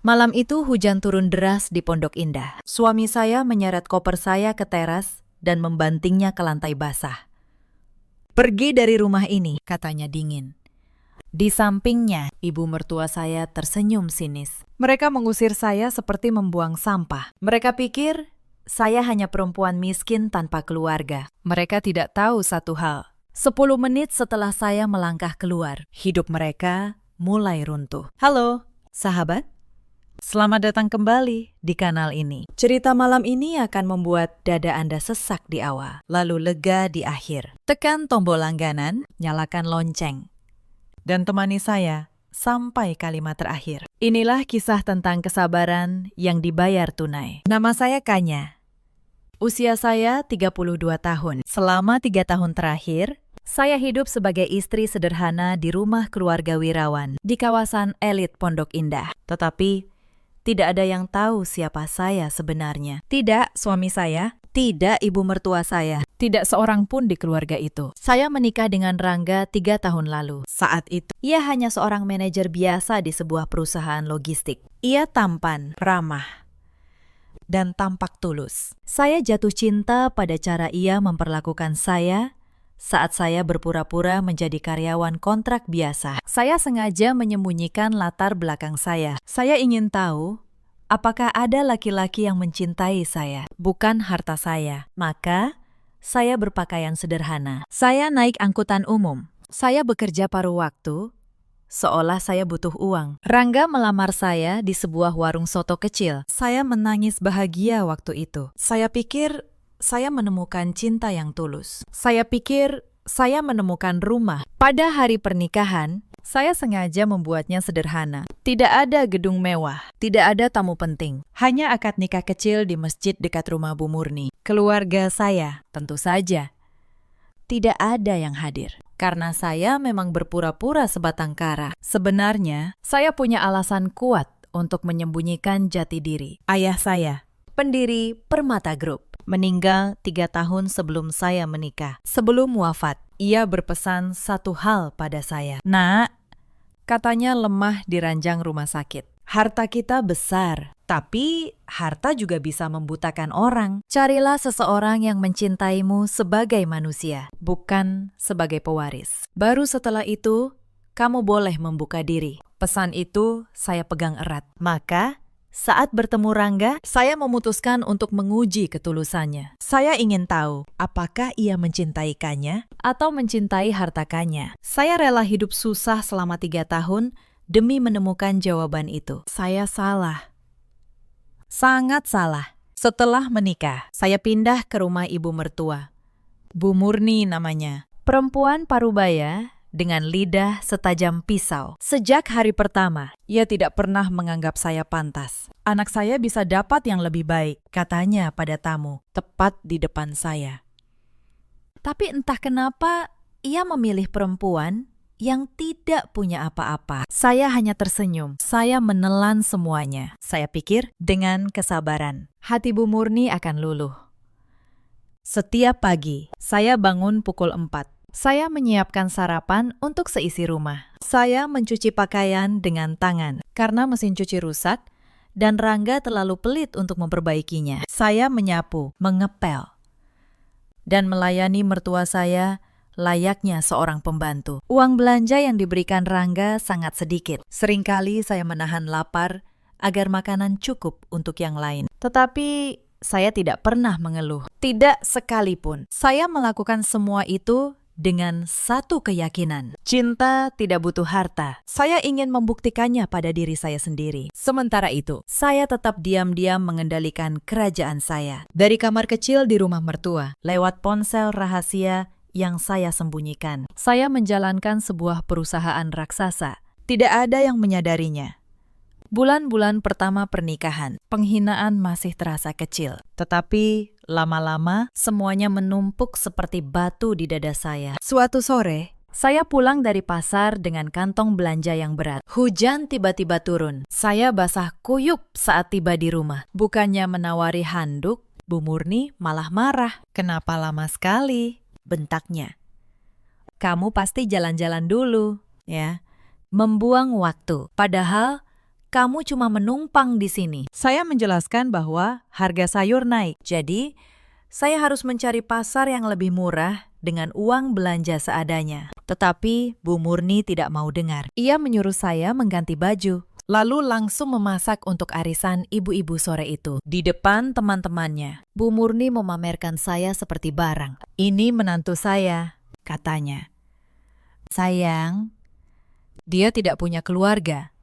Malam itu hujan turun deras di Pondok Indah. Suami saya menyeret koper saya ke teras dan membantingnya ke lantai basah. "Pergi dari rumah ini," katanya dingin. Di sampingnya, ibu mertua saya tersenyum sinis. Mereka mengusir saya seperti membuang sampah. Mereka pikir saya hanya perempuan miskin tanpa keluarga. Mereka tidak tahu satu hal. 10 menit setelah saya melangkah keluar, hidup mereka mulai runtuh. Halo, sahabat. Selamat datang kembali di kanal ini. Cerita malam ini akan membuat dada Anda sesak di awal, lalu lega di akhir. Tekan tombol langganan, nyalakan lonceng, dan temani saya sampai kalimat terakhir. Inilah kisah tentang kesabaran yang dibayar tunai. Nama saya Kanya. Usia saya 32 tahun. Selama 3 tahun terakhir, saya hidup sebagai istri sederhana di rumah keluarga wirawan di kawasan elit Pondok Indah. Tetapi tidak ada yang tahu siapa saya sebenarnya. Tidak suami saya, tidak ibu mertua saya, tidak seorang pun di keluarga itu. Saya menikah dengan Rangga 3 tahun lalu. Saat itu, ia hanya seorang manajer biasa di sebuah perusahaan logistik. Ia tampan, ramah, dan tampak tulus. Saya jatuh cinta pada cara ia memperlakukan saya saat saya berpura-pura menjadi karyawan kontrak biasa. Saya sengaja menyembunyikan latar belakang saya. Saya ingin tahu apakah ada laki-laki yang mencintai saya, bukan harta saya. Maka, saya berpakaian sederhana. Saya naik angkutan umum. Saya bekerja paruh waktu, seolah saya butuh uang. Rangga melamar saya di sebuah warung soto kecil. Saya menangis bahagia waktu itu. Saya pikir saya menemukan cinta yang tulus. Saya pikir saya menemukan rumah. Pada hari pernikahan, saya sengaja membuatnya sederhana. Tidak ada gedung mewah, tidak ada tamu penting. Hanya akad nikah kecil di masjid dekat rumah Bu Murni. Keluarga saya, tentu saja, tidak ada yang hadir. Karena saya memang berpura-pura sebatang kara. Sebenarnya, saya punya alasan kuat untuk menyembunyikan jati diri. Ayah saya, pendiri Permata Group, meninggal 3 tahun sebelum saya menikah. Sebelum wafat, ia berpesan satu hal pada saya. "Nak," katanya lemah di ranjang rumah sakit, "harta kita besar, tapi harta juga bisa membutakan orang. Carilah seseorang yang mencintaimu sebagai manusia, bukan sebagai pewaris. Baru setelah itu, kamu boleh membuka diri." Pesan itu saya pegang erat. Maka, saat bertemu Rangga, saya memutuskan untuk menguji ketulusannya. Saya ingin tahu, apakah ia mencintai Kanya atau mencintai harta Kanya. Saya rela hidup susah selama 3 tahun demi menemukan jawaban itu. Saya salah. Sangat salah. Setelah menikah, saya pindah ke rumah ibu mertua. Bu Murni namanya. Perempuan parubaya dengan lidah setajam pisau. Sejak hari pertama, ia tidak pernah menganggap saya pantas. "Anak saya bisa dapat yang lebih baik," katanya pada tamu, tepat di depan saya. Tapi entah kenapa, ia memilih perempuan yang tidak punya apa-apa. Saya hanya tersenyum. Saya menelan semuanya. Saya pikir dengan kesabaran, hati Bu Murni akan luluh. Setiap pagi, saya bangun pukul 4. Saya menyiapkan sarapan untuk seisi rumah. Saya mencuci pakaian dengan tangan karena mesin cuci rusak dan Rangga terlalu pelit untuk memperbaikinya. Saya menyapu, mengepel, dan melayani mertua saya layaknya seorang pembantu. Uang belanja yang diberikan Rangga sangat sedikit. Seringkali saya menahan lapar agar makanan cukup untuk yang lain. Tetapi saya tidak pernah mengeluh. Tidak sekalipun. Saya melakukan semua itu dengan satu keyakinan. Cinta tidak butuh harta. Saya ingin membuktikannya pada diri saya sendiri. Sementara itu, saya tetap diam-diam mengendalikan kerajaan saya. Dari kamar kecil di rumah mertua, lewat ponsel rahasia yang saya sembunyikan, saya menjalankan sebuah perusahaan raksasa. Tidak ada yang menyadarinya. Bulan-bulan pertama pernikahan, penghinaan masih terasa kecil. Tetapi lama-lama semuanya menumpuk seperti batu di dada saya. Suatu sore, saya pulang dari pasar dengan kantong belanja yang berat. Hujan tiba-tiba turun. Saya basah kuyup saat tiba di rumah. Bukannya menawari handuk, Bu Murni malah marah. "Kenapa lama sekali?" bentaknya. "Kamu pasti jalan-jalan dulu, ya. Membuang waktu. Padahal kamu cuma menumpang di sini. Saya menjelaskan bahwa harga sayur naik, jadi saya harus mencari pasar yang lebih murah dengan uang belanja seadanya. Tetapi Bu Murni tidak mau dengar. Ia menyuruh saya mengganti baju, lalu langsung memasak untuk arisan ibu-ibu sore itu. Di depan teman-temannya, Bu Murni memamerkan saya seperti barang. Ini menantu saya, katanya. Sayang, dia tidak punya keluarga.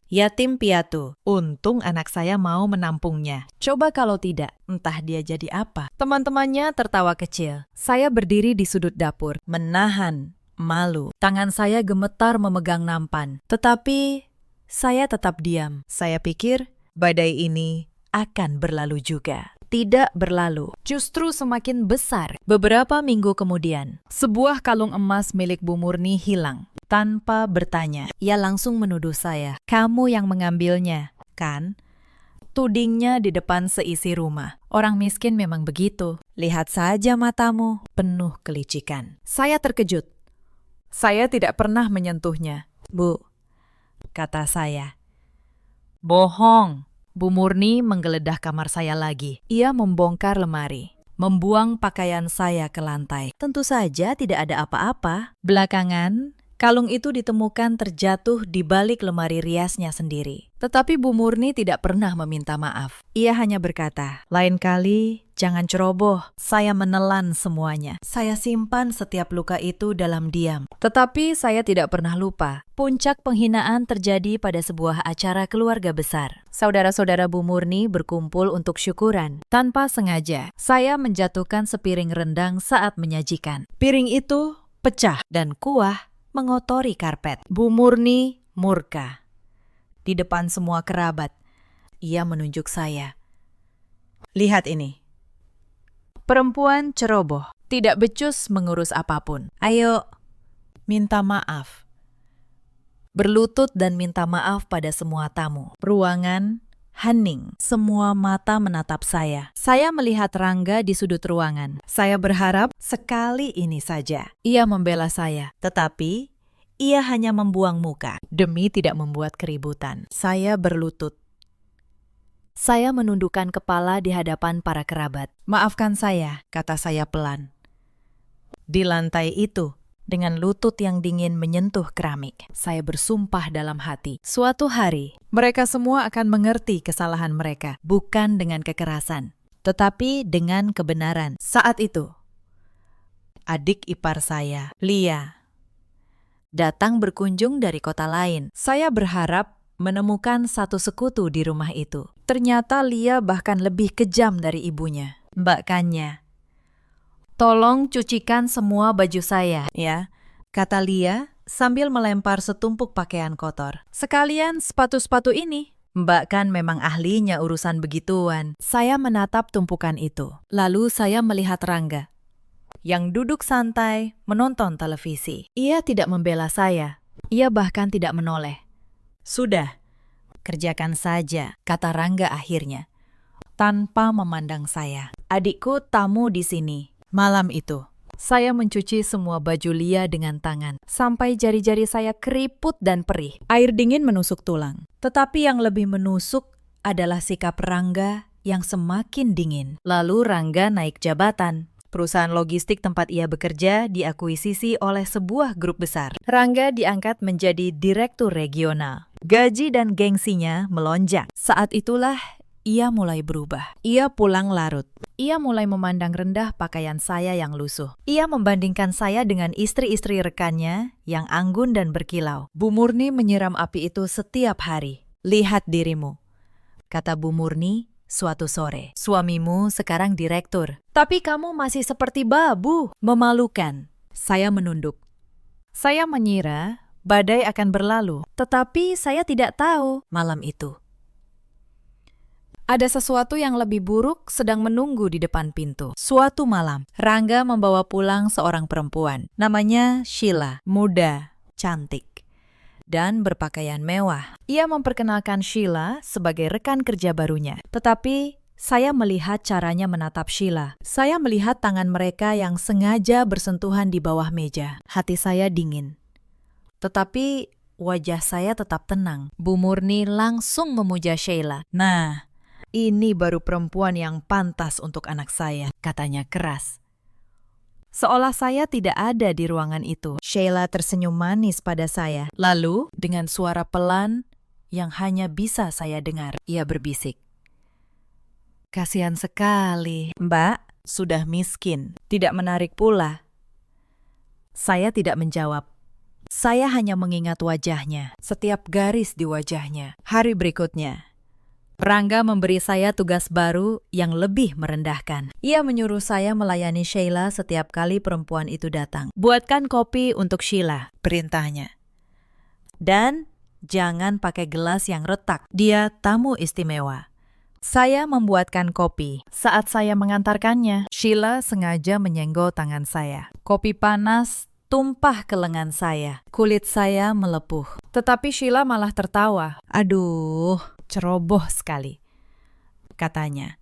Yatim piatu. Untung anak saya mau menampungnya. Coba kalau tidak, entah dia jadi apa. Teman-temannya tertawa kecil. Saya berdiri di sudut dapur, menahan malu. Tangan saya gemetar memegang nampan. Tetapi saya tetap diam. Saya pikir badai ini akan berlalu juga. Tidak berlalu, justru semakin besar. Beberapa minggu kemudian, sebuah kalung emas milik Bu Murni hilang. Tanpa bertanya, ia langsung menuduh saya. Kamu yang mengambilnya, kan? Tudingnya di depan seisi rumah. Orang miskin memang begitu. Lihat saja matamu, penuh kelicikan. Saya terkejut. Saya tidak pernah menyentuhnya. Bu, kata saya. Bohong. Bu Murni menggeledah kamar saya lagi. Ia membongkar lemari, membuang pakaian saya ke lantai. Tentu saja tidak ada apa-apa. Belakangan, kalung itu ditemukan terjatuh di balik lemari riasnya sendiri. Tetapi Bu Murni tidak pernah meminta maaf. Ia hanya berkata, lain kali jangan ceroboh. Saya menelan semuanya. Saya simpan setiap luka itu dalam diam. Tetapi saya tidak pernah lupa. Puncak penghinaan terjadi pada sebuah acara keluarga besar. Saudara-saudara Bu Murni berkumpul untuk syukuran. Tanpa sengaja, saya menjatuhkan sepiring rendang saat menyajikan. Piring itu pecah dan kuah mengotori karpet. Bu Murni murka. Di depan semua kerabat, ia menunjuk saya. Lihat ini. Perempuan ceroboh, tidak becus mengurus apapun. Ayo, minta maaf. Berlutut dan minta maaf pada semua tamu. Ruangan hening. Semua mata menatap saya. Saya melihat Rangga di sudut ruangan. Saya berharap sekali ini saja ia membela saya. Tetapi ia hanya membuang muka demi tidak membuat keributan. Saya berlutut. Saya menundukkan kepala di hadapan para kerabat. Maafkan saya, kata saya pelan. Di lantai itu, dengan lutut yang dingin menyentuh keramik, saya bersumpah dalam hati. Suatu hari, mereka semua akan mengerti kesalahan mereka, bukan dengan kekerasan, tetapi dengan kebenaran. Saat itu, adik ipar saya, Lia, datang berkunjung dari kota lain. Saya berharap menemukan satu sekutu di rumah itu. Ternyata Lia bahkan lebih kejam dari ibunya. Mbak Kanya, tolong cucikan semua baju saya, ya, kata Lia sambil melempar setumpuk pakaian kotor. Sekalian sepatu-sepatu ini. Mbak kan memang ahlinya urusan begituan. Saya menatap tumpukan itu. Lalu saya melihat Rangga yang duduk santai menonton televisi. Ia tidak membela saya. Ia bahkan tidak menoleh. Sudah, kerjakan saja, kata Rangga akhirnya, tanpa memandang saya. Adikku tamu di sini. Malam itu, saya mencuci semua baju Lia dengan tangan, sampai jari-jari saya keriput dan perih. Air dingin menusuk tulang. Tetapi yang lebih menusuk adalah sikap Rangga yang semakin dingin. Lalu Rangga naik jabatan. Perusahaan logistik tempat ia bekerja diakuisisi oleh sebuah grup besar. Rangga diangkat menjadi direktur regional. Gaji dan gengsinya melonjak. Saat itulah ia mulai berubah. Ia pulang larut. Ia mulai memandang rendah pakaian saya yang lusuh. Ia membandingkan saya dengan istri-istri rekannya yang anggun dan berkilau. Bu Murni menyiram api itu setiap hari. Lihat dirimu, kata Bu Murni suatu sore. Suamimu sekarang direktur. Tapi kamu masih seperti babu. Memalukan. Saya menunduk. Saya mengira badai akan berlalu. Tetapi saya tidak tahu malam itu ada sesuatu yang lebih buruk sedang menunggu di depan pintu. Suatu malam, Rangga membawa pulang seorang perempuan. Namanya Sheila, muda, cantik, dan berpakaian mewah. Ia memperkenalkan Sheila sebagai rekan kerja barunya. Tetapi saya melihat caranya menatap Sheila. Saya melihat tangan mereka yang sengaja bersentuhan di bawah meja. Hati saya dingin. Tetapi wajah saya tetap tenang. Bu Murni langsung memuja Sheila. "Nah, ini baru perempuan yang pantas untuk anak saya," katanya keras. Seolah saya tidak ada di ruangan itu. Sheila tersenyum manis pada saya. Lalu, dengan suara pelan yang hanya bisa saya dengar, ia berbisik. "Kasihan sekali, Mbak, sudah miskin, tidak menarik pula." Saya tidak menjawab. Saya hanya mengingat wajahnya, setiap garis di wajahnya. Hari berikutnya, Rangga memberi saya tugas baru yang lebih merendahkan. Ia menyuruh saya melayani Sheila setiap kali perempuan itu datang. "Buatkan kopi untuk Sheila," perintahnya. "Dan jangan pakai gelas yang retak. Dia tamu istimewa." Saya membuatkan kopi. Saat saya mengantarkannya, Sheila sengaja menyenggol tangan saya. Kopi panas tumpah ke lengan saya. Kulit saya melepuh. Tetapi Sheila malah tertawa. "Aduh, ceroboh sekali," katanya.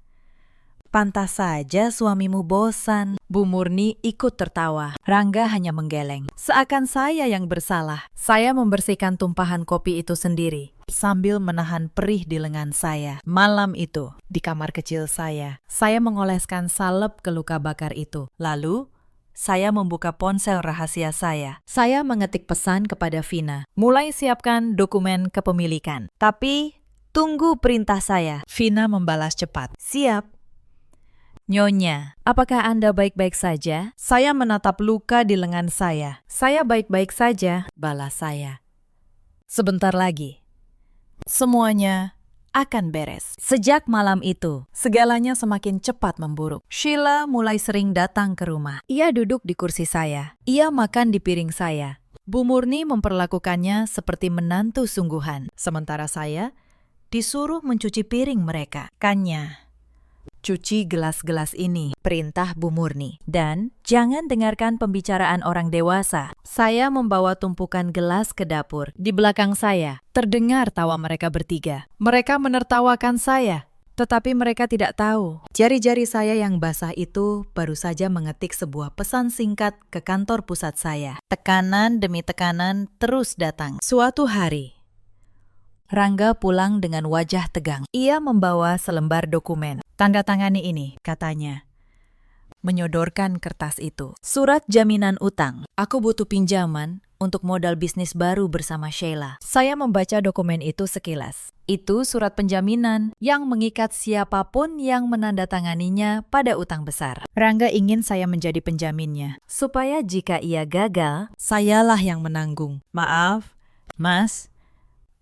"Pantas saja suamimu bosan." Bu Murni ikut tertawa. Rangga hanya menggeleng. Seakan saya yang bersalah. Saya membersihkan tumpahan kopi itu sendiri, sambil menahan perih di lengan saya. Malam itu, di kamar kecil saya mengoleskan salep ke luka bakar itu. Lalu, saya membuka ponsel rahasia saya. Saya mengetik pesan kepada Vina. "Mulai siapkan dokumen kepemilikan. Tapi, tunggu perintah saya." Vina membalas cepat. "Siap." "Nyonya, apakah Anda baik-baik saja?" Saya menatap luka di lengan saya. "Saya baik-baik saja," balas saya. "Sebentar lagi, semuanya akan beres." Sejak malam itu, segalanya semakin cepat memburuk. Sheila mulai sering datang ke rumah. Ia duduk di kursi saya. Ia makan di piring saya. Bu Murni memperlakukannya seperti menantu sungguhan. Sementara saya disuruh mencuci piring mereka. "Kanya, cuci gelas-gelas ini," perintah Bu Murni. "Dan jangan dengarkan pembicaraan orang dewasa." Saya membawa tumpukan gelas ke dapur. Di belakang saya, terdengar tawa mereka bertiga. Mereka menertawakan saya, tetapi mereka tidak tahu. Jari-jari saya yang basah itu baru saja mengetik sebuah pesan singkat ke kantor pusat saya. Tekanan demi tekanan terus datang. Suatu hari, Rangga pulang dengan wajah tegang. Ia membawa selembar dokumen. "Tanda tangani ini," katanya, menyodorkan kertas itu. "Surat jaminan utang. Aku butuh pinjaman untuk modal bisnis baru bersama Sheila." Saya membaca dokumen itu sekilas. Itu surat penjaminan yang mengikat siapapun yang menandatanganinya pada utang besar. Rangga ingin saya menjadi penjaminnya, supaya jika ia gagal, sayalah yang menanggung. "Maaf, Mas,"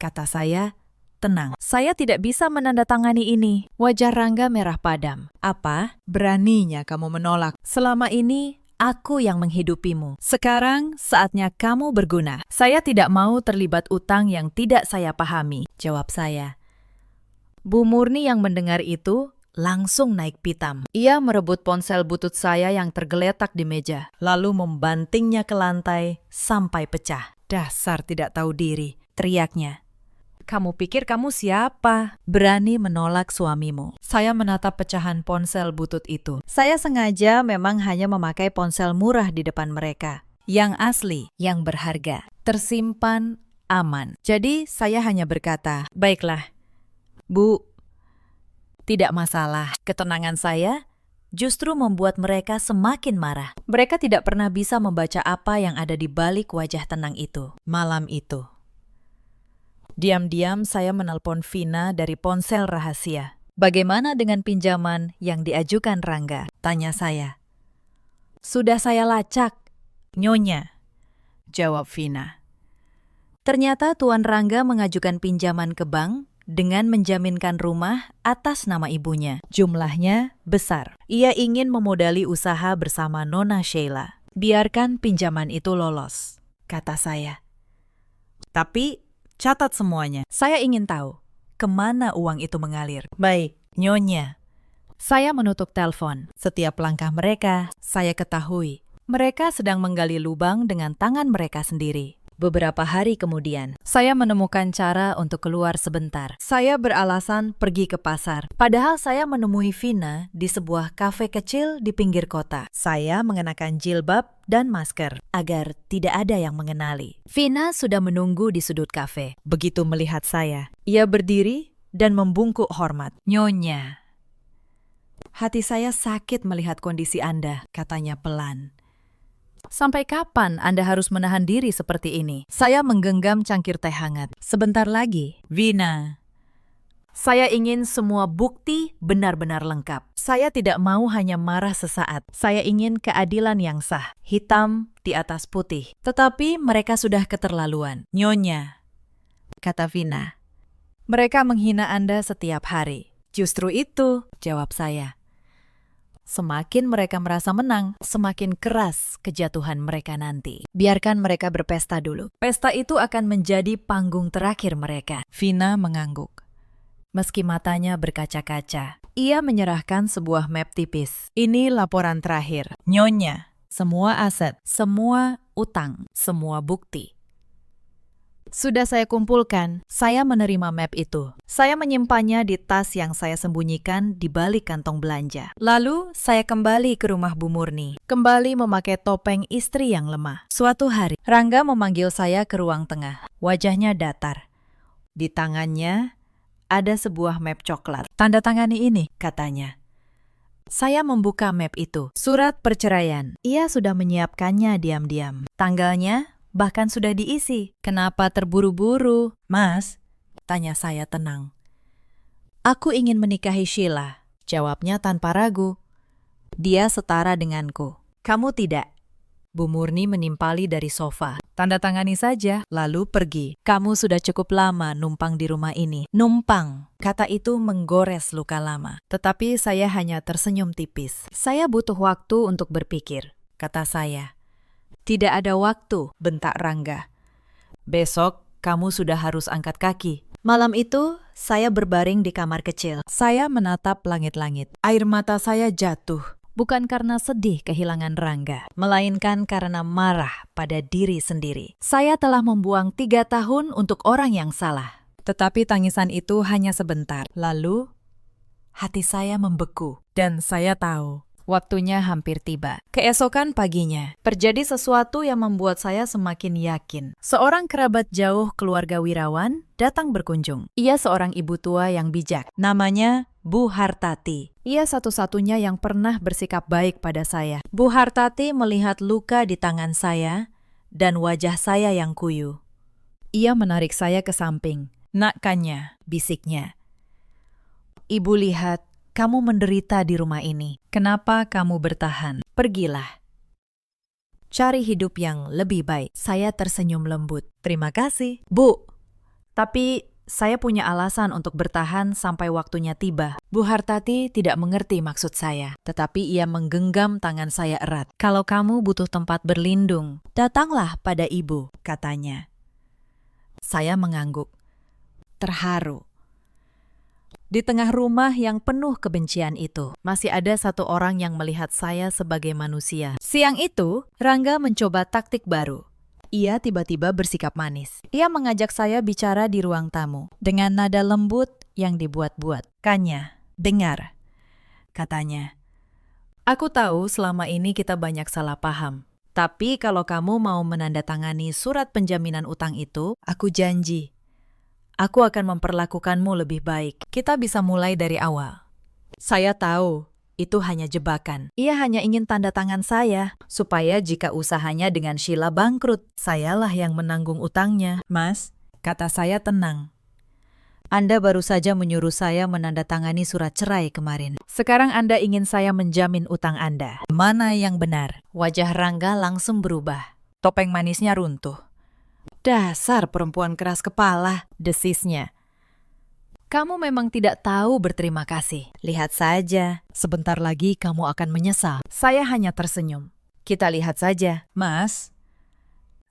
kata saya, "tenang. Saya tidak bisa menandatangani ini." Wajah Rangga merah padam. "Apa? Beraninya kamu menolak? Selama ini aku yang menghidupimu. Sekarang saatnya kamu berguna." "Saya tidak mau terlibat utang yang tidak saya pahami," jawab saya. Bu Murni yang mendengar itu langsung naik pitam. Ia merebut ponsel butut saya yang tergeletak di meja, lalu membantingnya ke lantai sampai pecah. "Dasar tidak tahu diri," teriaknya. "Kamu pikir kamu siapa? Berani menolak suamimu?" Saya menatap pecahan ponsel butut itu. Saya sengaja memang hanya memakai ponsel murah di depan mereka. Yang asli, yang berharga, tersimpan aman. Jadi saya hanya berkata, "Baiklah, Bu, tidak masalah." Ketenangan saya justru membuat mereka semakin marah. Mereka tidak pernah bisa membaca apa yang ada di balik wajah tenang itu. Malam itu, diam-diam saya menelpon Vina dari ponsel rahasia. "Bagaimana dengan pinjaman yang diajukan Rangga?" tanya saya. "Sudah saya lacak, Nyonya," jawab Vina. Ternyata Tuan Rangga mengajukan pinjaman ke bank dengan menjaminkan rumah atas nama ibunya. Jumlahnya besar. Ia ingin memodali usaha bersama Nona Sheila. "Biarkan pinjaman itu lolos," kata saya. "Tapi catat semuanya. Saya ingin tahu kemana uang itu mengalir." "Baik, Nyonya." Saya menutup telepon. Setiap langkah mereka, saya ketahui. Mereka sedang menggali lubang dengan tangan mereka sendiri. Beberapa hari kemudian, saya menemukan cara untuk keluar sebentar. Saya beralasan pergi ke pasar. Padahal saya menemui Vina di sebuah kafe kecil di pinggir kota. Saya mengenakan jilbab dan masker agar tidak ada yang mengenali. Vina sudah menunggu di sudut kafe. Begitu melihat saya, ia berdiri dan membungkuk hormat. "Nyonya, hati saya sakit melihat kondisi Anda," katanya pelan. "Sampai kapan Anda harus menahan diri seperti ini?" Saya menggenggam cangkir teh hangat. "Sebentar lagi, Vina. Saya ingin semua bukti benar-benar lengkap. Saya tidak mau hanya marah sesaat. Saya ingin keadilan yang sah, hitam di atas putih. Tetapi mereka sudah keterlaluan." "Nyonya," kata Vina, "mereka menghina Anda setiap hari." "Justru itu," jawab saya. Semakin mereka merasa menang, semakin keras kejatuhan mereka nanti. Biarkan mereka berpesta dulu. Pesta itu akan menjadi panggung terakhir mereka. Vina mengangguk. Meski matanya berkaca-kaca, ia menyerahkan sebuah map tipis. "Ini laporan terakhir. Nyonya, semua aset, semua utang, semua bukti sudah saya kumpulkan." Saya menerima map itu. Saya menyimpannya di tas yang saya sembunyikan di balik kantong belanja. Lalu saya kembali ke rumah Bu Murni, kembali memakai topeng istri yang lemah. Suatu hari, Rangga memanggil saya ke ruang tengah. Wajahnya datar. Di tangannya ada sebuah map coklat. "Tanda tangani ini," katanya. Saya membuka map itu. Surat perceraian. Ia sudah menyiapkannya diam-diam. Tanggalnya bahkan sudah diisi. "Kenapa terburu-buru, Mas?" tanya saya tenang. "Aku ingin menikahi Sheila," jawabnya tanpa ragu. "Dia setara denganku. Kamu tidak." Bu Murni menimpali dari sofa. "Tanda tangani saja, lalu pergi. Kamu sudah cukup lama numpang di rumah ini." Numpang, kata itu menggores luka lama. Tetapi saya hanya tersenyum tipis. "Saya butuh waktu untuk berpikir," kata saya. "Tidak ada waktu," bentak Rangga. "Besok kamu sudah harus angkat kaki." Malam itu, saya berbaring di kamar kecil. Saya menatap langit-langit. Air mata saya jatuh, bukan karena sedih kehilangan Rangga, melainkan karena marah pada diri sendiri. Saya telah membuang 3 tahun untuk orang yang salah. Tetapi tangisan itu hanya sebentar. Lalu, hati saya membeku. Dan saya tahu waktunya hampir tiba. Keesokan paginya, terjadi sesuatu yang membuat saya semakin yakin. Seorang kerabat jauh keluarga Wirawan datang berkunjung. Ia seorang ibu tua yang bijak. Namanya Bu Hartati. Ia satu-satunya yang pernah bersikap baik pada saya. Bu Hartati melihat luka di tangan saya dan wajah saya yang kuyu. Ia menarik saya ke samping. "Nak Kanya," bisiknya. "Ibu lihat, kamu menderita di rumah ini. Kenapa kamu bertahan? Pergilah. Cari hidup yang lebih baik." Saya tersenyum lembut. "Terima kasih, Bu. Tapi saya punya alasan untuk bertahan sampai waktunya tiba." Bu Hartati tidak mengerti maksud saya, tetapi ia menggenggam tangan saya erat. "Kalau kamu butuh tempat berlindung, datanglah pada ibu," katanya. Saya mengangguk, terharu. Di tengah rumah yang penuh kebencian itu, masih ada satu orang yang melihat saya sebagai manusia. Siang itu, Rangga mencoba taktik baru. Ia tiba-tiba bersikap manis. Ia mengajak saya bicara di ruang tamu dengan nada lembut yang dibuat-buat. "Kanya, dengar," katanya. "Aku tahu selama ini kita banyak salah paham. Tapi kalau kamu mau menandatangani surat penjaminan utang itu, aku janji aku akan memperlakukanmu lebih baik. Kita bisa mulai dari awal." Saya tahu itu hanya jebakan. Ia hanya ingin tanda tangan saya, supaya jika usahanya dengan Sheila bangkrut, sayalah yang menanggung utangnya. "Mas," kata saya tenang, "Anda baru saja menyuruh saya menandatangani surat cerai kemarin. Sekarang Anda ingin saya menjamin utang Anda. Mana yang benar?" Wajah Rangga langsung berubah. Topeng manisnya runtuh. "Dasar perempuan keras kepala," desisnya. "Kamu memang tidak tahu berterima kasih. Lihat saja, sebentar lagi kamu akan menyesal." Saya hanya tersenyum. "Kita lihat saja." "Mas,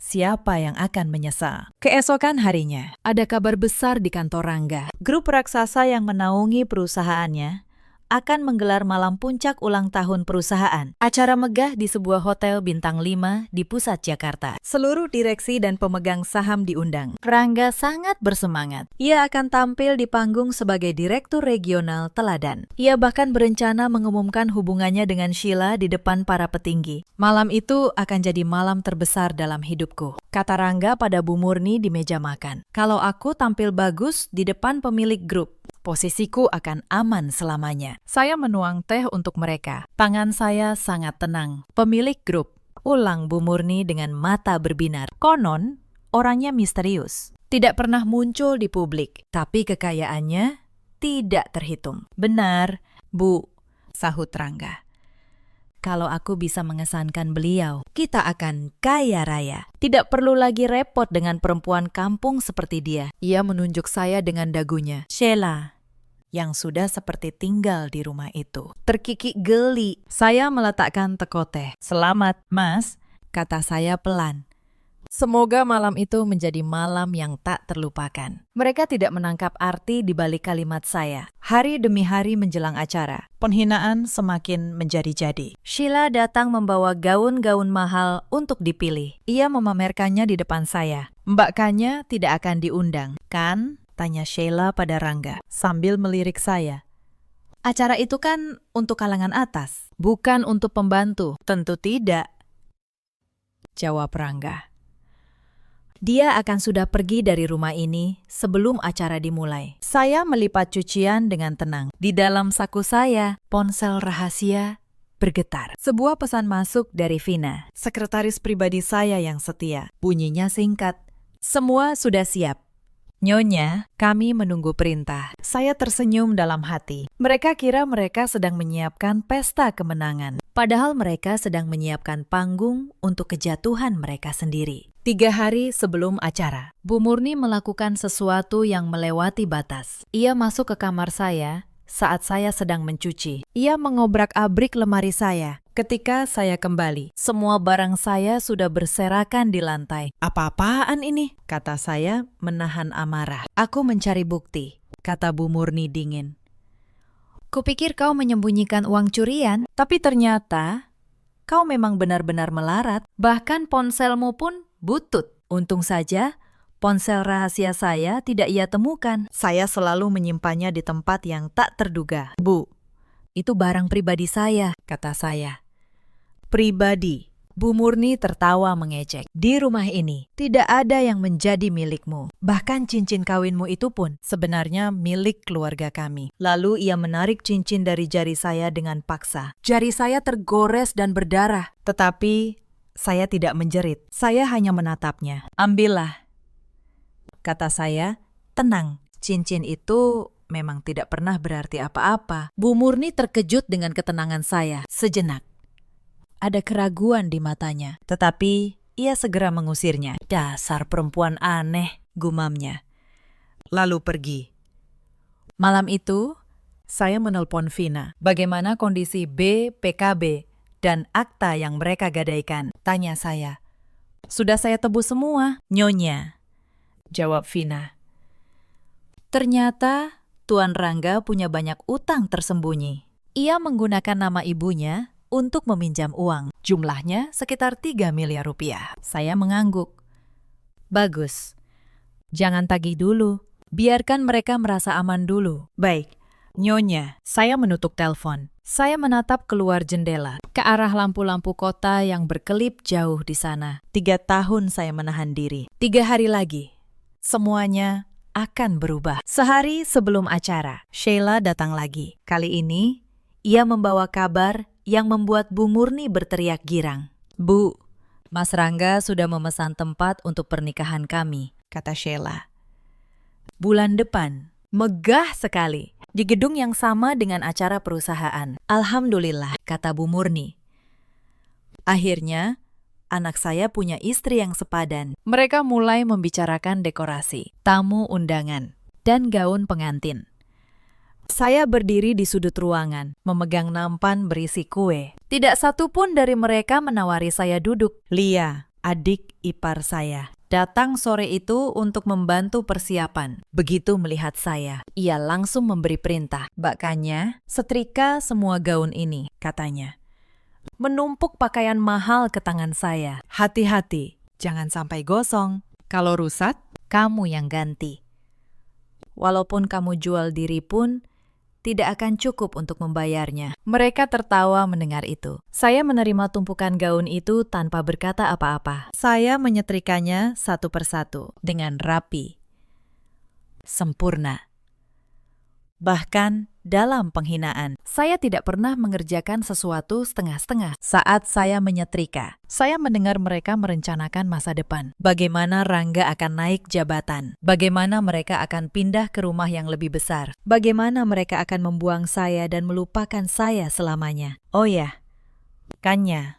siapa yang akan menyesal?" Keesokan harinya, ada kabar besar di kantor Rangga. Grup raksasa yang menaungi perusahaannya akan menggelar malam puncak ulang tahun perusahaan. Acara megah di sebuah hotel bintang 5 di pusat Jakarta. Seluruh direksi dan pemegang saham diundang. Rangga sangat bersemangat. Ia akan tampil di panggung sebagai Direktur Regional Teladan. Ia bahkan berencana mengumumkan hubungannya dengan Sheila di depan para petinggi. Malam itu akan jadi malam terbesar dalam hidupku, kata Rangga pada Bu Murni di meja makan. Kalau aku tampil bagus di depan pemilik grup, posisiku akan aman selamanya. Saya menuang teh untuk mereka. Tangan saya sangat tenang. Pemilik grup, ulang Bu Murni dengan mata berbinar. Konon, orangnya misterius. Tidak pernah muncul di publik, tapi kekayaannya tidak terhitung. Benar, Bu, sahut Rangga. Kalau aku bisa mengesankan beliau, kita akan kaya raya. Tidak perlu lagi repot dengan perempuan kampung seperti dia. Ia menunjuk saya dengan dagunya. Sheila, yang sudah seperti tinggal di rumah itu. Terkikik geli. Saya meletakkan teko teh. Selamat, Mas, kata saya pelan. Semoga malam itu menjadi malam yang tak terlupakan. Mereka tidak menangkap arti di balik kalimat saya. Hari demi hari menjelang acara, penghinaan semakin menjadi-jadi. Sheila datang membawa gaun-gaun mahal untuk dipilih. Ia memamerkannya di depan saya. Mbak Kanya tidak akan diundang, kan? Tanya Sheila pada Rangga sambil melirik saya. Acara itu kan untuk kalangan atas, bukan untuk pembantu. Tentu tidak, jawab Rangga. Dia akan sudah pergi dari rumah ini sebelum acara dimulai. Saya melipat cucian dengan tenang. Di dalam saku saya, ponsel rahasia bergetar. Sebuah pesan masuk dari Vina, sekretaris pribadi saya yang setia. Bunyinya singkat. Semua sudah siap. Nyonya, kami menunggu perintah. Saya tersenyum dalam hati. Mereka kira mereka sedang menyiapkan pesta kemenangan. Padahal mereka sedang menyiapkan panggung untuk kejatuhan mereka sendiri. 3 hari sebelum acara, Bu Murni melakukan sesuatu yang melewati batas. Ia masuk ke kamar saya saat saya sedang mencuci. Ia mengobrak-abrik lemari saya. Ketika saya kembali, semua barang saya sudah berserakan di lantai. Apa-apaan ini? Kata saya menahan amarah. Aku mencari bukti, kata Bu Murni dingin. Kupikir kau menyembunyikan uang curian, tapi ternyata kau memang benar-benar melarat. Bahkan ponselmu pun butut. Untung saja ponsel rahasia saya tidak ia temukan. Saya selalu menyimpannya di tempat yang tak terduga. Bu, itu barang pribadi saya, kata saya. Pribadi? Bu Murni tertawa mengejek. Di rumah ini tidak ada yang menjadi milikmu. Bahkan cincin kawinmu itu pun sebenarnya milik keluarga kami. Lalu ia menarik cincin dari jari saya dengan paksa. Jari saya tergores dan berdarah. Tetapi saya tidak menjerit. Saya hanya menatapnya. Ambillah, kata saya. Tenang, cincin itu memang tidak pernah berarti apa-apa. Bu Murni terkejut dengan ketenangan saya. Sejenak ada keraguan di matanya, tetapi ia segera mengusirnya. Dasar perempuan aneh, gumamnya. Lalu pergi. Malam itu, saya menelpon Vina. Bagaimana kondisi BPKB dan akta yang mereka gadaikan? Tanya saya. Sudah saya tebus semua, Nyonya, jawab Vina. Ternyata Tuan Rangga punya banyak utang tersembunyi. Ia menggunakan nama ibunya untuk meminjam uang. Jumlahnya sekitar 3 miliar rupiah. Saya mengangguk. Bagus. Jangan tagih dulu. Biarkan mereka merasa aman dulu. Baik. Nyonya, saya menutup telepon. Saya menatap keluar jendela, ke arah lampu-lampu kota yang berkelip jauh di sana. 3 tahun saya menahan diri. 3 hari lagi, semuanya akan berubah. Sehari sebelum acara, Sheila datang lagi. Kali ini, ia membawa kabar yang membuat Bu Murni berteriak girang. Bu, Mas Rangga sudah memesan tempat untuk pernikahan kami, kata Sheila. Bulan depan, megah sekali. Di gedung yang sama dengan acara perusahaan. Alhamdulillah, kata Bu Murni. Akhirnya, anak saya punya istri yang sepadan. Mereka mulai membicarakan dekorasi, tamu undangan, dan gaun pengantin. Saya berdiri di sudut ruangan, memegang nampan berisi kue. Tidak satu pun dari mereka menawari saya duduk. Lia, adik ipar saya, datang sore itu untuk membantu persiapan. Begitu melihat saya, ia langsung memberi perintah. Bakanya, setrika semua gaun ini, katanya. Menumpuk pakaian mahal ke tangan saya. Hati-hati, jangan sampai gosong. Kalau rusak, kamu yang ganti. Walaupun kamu jual diri pun, tidak akan cukup untuk membayarnya. Mereka tertawa mendengar itu. Saya menerima tumpukan gaun itu tanpa berkata apa-apa. Saya menyetrikanya satu persatu dengan rapi, sempurna. Bahkan dalam penghinaan, saya tidak pernah mengerjakan sesuatu setengah-setengah. Saat saya menyetrika, saya mendengar mereka merencanakan masa depan. Bagaimana Rangga akan naik jabatan. Bagaimana mereka akan pindah ke rumah yang lebih besar. Bagaimana mereka akan membuang saya dan melupakan saya selamanya. Oh ya, Kanya,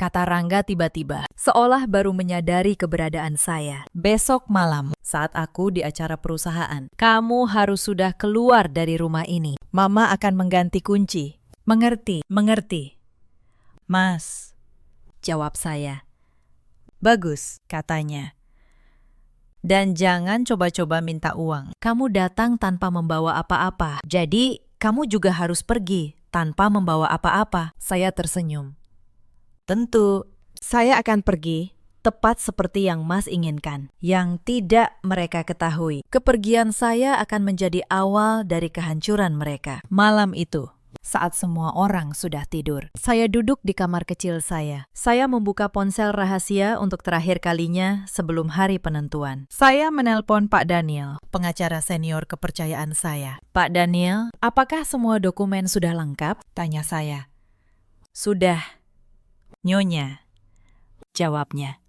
kata Rangga tiba-tiba, seolah baru menyadari keberadaan saya. Besok malam, saat aku di acara perusahaan, kamu harus sudah keluar dari rumah ini. Mama akan mengganti kunci. Mengerti, mengerti. Mas, jawab saya. Bagus, katanya. Dan jangan coba-coba minta uang. Kamu datang tanpa membawa apa-apa. Jadi, kamu juga harus pergi tanpa membawa apa-apa. Saya tersenyum. Tentu, saya akan pergi tepat seperti yang Mas inginkan. Yang tidak mereka ketahui, kepergian saya akan menjadi awal dari kehancuran mereka. Malam itu, saat semua orang sudah tidur, saya duduk di kamar kecil saya. Saya membuka ponsel rahasia untuk terakhir kalinya sebelum hari penentuan. Saya menelpon Pak Daniel, pengacara senior kepercayaan saya. Pak Daniel, apakah semua dokumen sudah lengkap? Tanya saya. Sudah, Nyonya, jawabnya.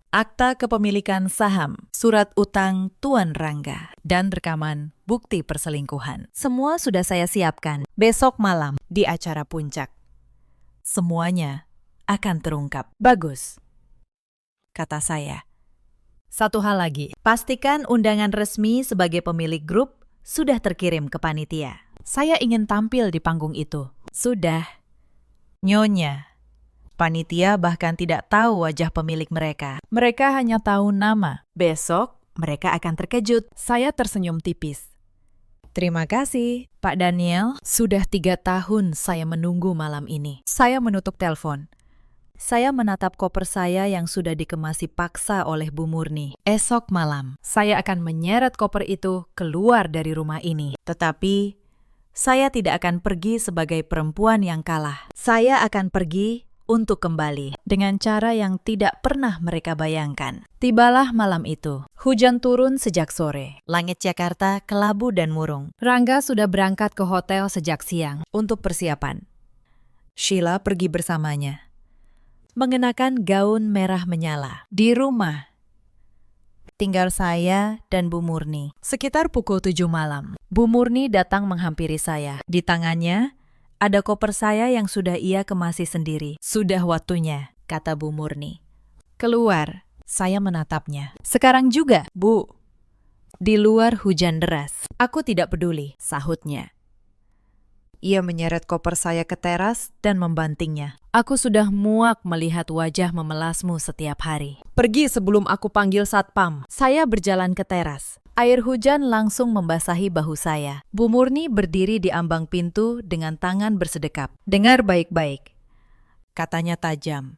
Akta kepemilikan saham, surat utang Tuan Rangga, dan rekaman bukti perselingkuhan. Semua sudah saya siapkan. Besok malam di acara puncak. Semuanya akan terungkap. Bagus, kata saya. Satu hal lagi, pastikan undangan resmi sebagai pemilik grup sudah terkirim ke panitia. Saya ingin tampil di panggung itu. Sudah, Nyonya. Panitia bahkan tidak tahu wajah pemilik mereka. Mereka hanya tahu nama. Besok, mereka akan terkejut. Saya tersenyum tipis. Terima kasih, Pak Daniel. Sudah 3 tahun saya menunggu malam ini. Saya menutup telepon. Saya menatap koper saya yang sudah dikemasi paksa oleh Bu Murni. Esok malam, saya akan menyeret koper itu keluar dari rumah ini. Tetapi, saya tidak akan pergi sebagai perempuan yang kalah. Saya akan pergi untuk kembali dengan cara yang tidak pernah mereka bayangkan. Tibalah malam itu. Hujan turun sejak sore. Langit Jakarta kelabu dan murung. Rangga sudah berangkat ke hotel sejak siang untuk persiapan. Sheila pergi bersamanya, mengenakan gaun merah menyala. Di rumah tinggal saya dan Bu Murni. Sekitar pukul 7 malam, Bu Murni datang menghampiri saya. Di tangannya ada koper saya yang sudah ia kemasi sendiri. Sudah waktunya, kata Bu Murni. Keluar, saya menatapnya. Sekarang juga, Bu. Di luar hujan deras. Aku tidak peduli, sahutnya. Ia menyeret koper saya ke teras dan membantingnya. Aku sudah muak melihat wajah memelasmu setiap hari. Pergi sebelum aku panggil satpam. Saya berjalan ke teras. Air hujan langsung membasahi bahu saya. Bu Murni berdiri di ambang pintu dengan tangan bersedekap. Dengar baik-baik, katanya tajam.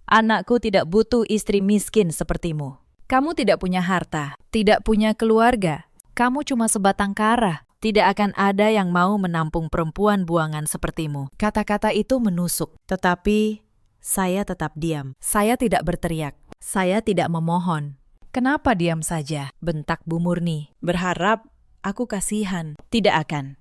Anakku tidak butuh istri miskin sepertimu. Kamu tidak punya harta, tidak punya keluarga. Kamu cuma sebatang kara. Tidak akan ada yang mau menampung perempuan buangan sepertimu. Kata-kata itu menusuk, tetapi saya tetap diam. Saya tidak berteriak. Saya tidak memohon. Kenapa diam saja? Bentak Bu Murni. Berharap aku kasihan. Tidak akan.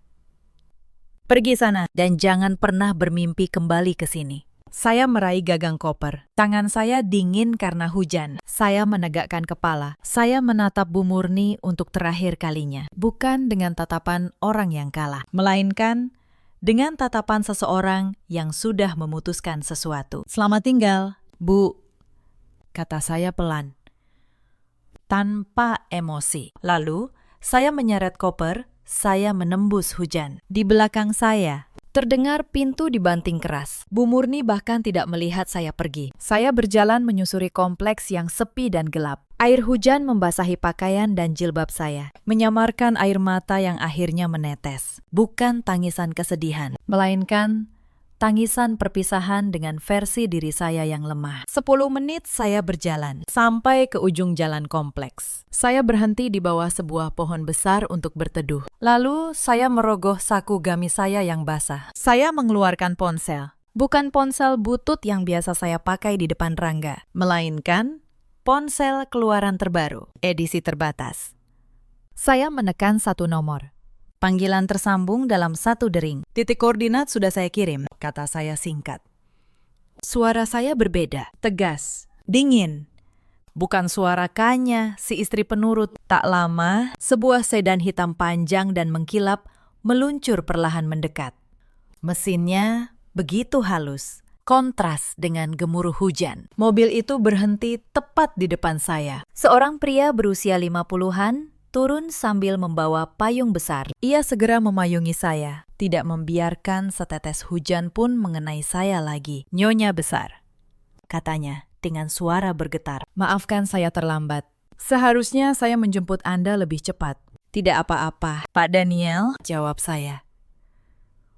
Pergi sana dan jangan pernah bermimpi kembali ke sini. Saya meraih gagang koper. Tangan saya dingin karena hujan. Saya menegakkan kepala. Saya menatap Bu Murni untuk terakhir kalinya. Bukan dengan tatapan orang yang kalah, melainkan dengan tatapan seseorang yang sudah memutuskan sesuatu. Selamat tinggal, Bu, kata saya pelan, tanpa emosi. Lalu, saya menyeret koper, saya menembus hujan. Di belakang saya, Terdengar pintu dibanting keras. Bu Murni bahkan tidak melihat saya pergi. Saya berjalan menyusuri kompleks yang sepi dan gelap. Air hujan membasahi pakaian dan jilbab saya, menyamarkan air mata yang akhirnya menetes. Bukan tangisan kesedihan, melainkan tangisan perpisahan dengan versi diri saya yang lemah. 10 menit saya berjalan, sampai ke ujung jalan kompleks. Saya berhenti di bawah sebuah pohon besar untuk berteduh. Lalu saya merogoh saku gamis saya yang basah. Saya mengeluarkan ponsel. Bukan ponsel butut yang biasa saya pakai di depan Rangga, melainkan ponsel keluaran terbaru, edisi terbatas. Saya menekan satu nomor. Panggilan tersambung dalam satu dering. Titik koordinat sudah saya kirim, kata saya singkat. Suara saya berbeda, tegas, dingin. Bukan suara Kanya, si istri penurut. Tak lama, sebuah sedan hitam panjang dan mengkilap meluncur perlahan mendekat. Mesinnya begitu halus, kontras dengan gemuruh hujan. Mobil itu berhenti tepat di depan saya. Seorang pria berusia 50-an turun sambil membawa payung besar. Ia segera memayungi saya, tidak membiarkan setetes hujan pun mengenai saya lagi. Nyonya besar, katanya dengan suara bergetar. Maafkan saya terlambat. Seharusnya saya menjemput Anda lebih cepat. Tidak apa-apa, Pak Daniel, jawab saya.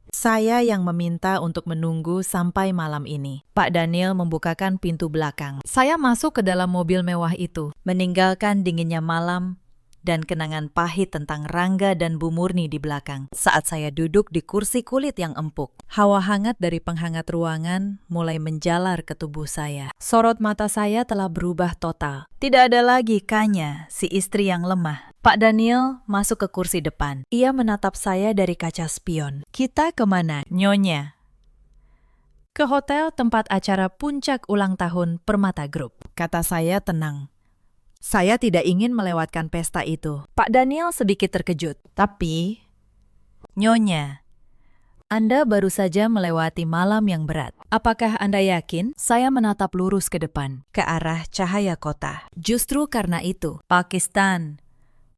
Saya yang meminta untuk menunggu sampai malam ini. Pak Daniel membukakan pintu belakang. Saya masuk ke dalam mobil mewah itu, meninggalkan dinginnya malam dan kenangan pahit tentang Rangga dan Bu Murni di belakang. Saat saya duduk di kursi kulit yang empuk, hawa hangat dari penghangat ruangan mulai menjalar ke tubuh saya. Sorot mata saya telah berubah total. Tidak ada lagi Kanya, si istri yang lemah. Pak Daniel masuk ke kursi depan. Ia menatap saya dari kaca spion. Kita kemana, Nyonya? Ke hotel tempat acara puncak ulang tahun Permata Group, kata saya tenang. Saya tidak ingin melewatkan pesta itu. Pak Daniel sedikit terkejut. Tapi, Nyonya, Anda baru saja melewati malam yang berat. Apakah Anda yakin? Saya menatap lurus ke depan, ke arah cahaya kota. Justru karena itu, Pakistan,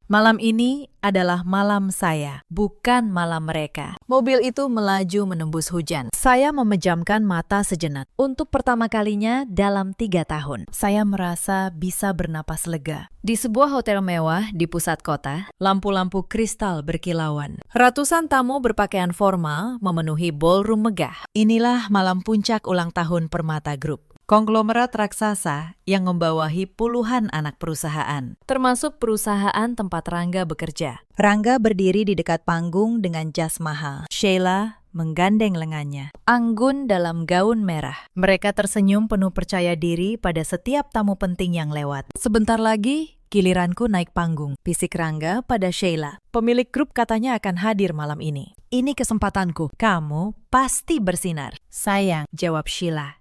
malam ini adalah malam saya, bukan malam mereka. Mobil itu melaju menembus hujan. Saya memejamkan mata sejenak. Untuk pertama kalinya dalam 3 tahun, saya merasa bisa bernapas lega. Di sebuah hotel mewah di pusat kota, lampu-lampu kristal berkilauan. Ratusan tamu berpakaian formal memenuhi ballroom megah. Inilah malam puncak ulang tahun Permata Group, konglomerat raksasa yang membawahi puluhan anak perusahaan, termasuk perusahaan tempat Rangga bekerja. Rangga berdiri di dekat panggung dengan jas mahal. Sheila menggandeng lengannya, anggun dalam gaun merah. Mereka tersenyum penuh percaya diri pada setiap tamu penting yang lewat. Sebentar lagi, giliranku naik panggung, bisik Rangga pada Sheila. Pemilik grup katanya akan hadir malam ini. Ini kesempatanku. Kamu pasti bersinar. Sayang, jawab Sheila.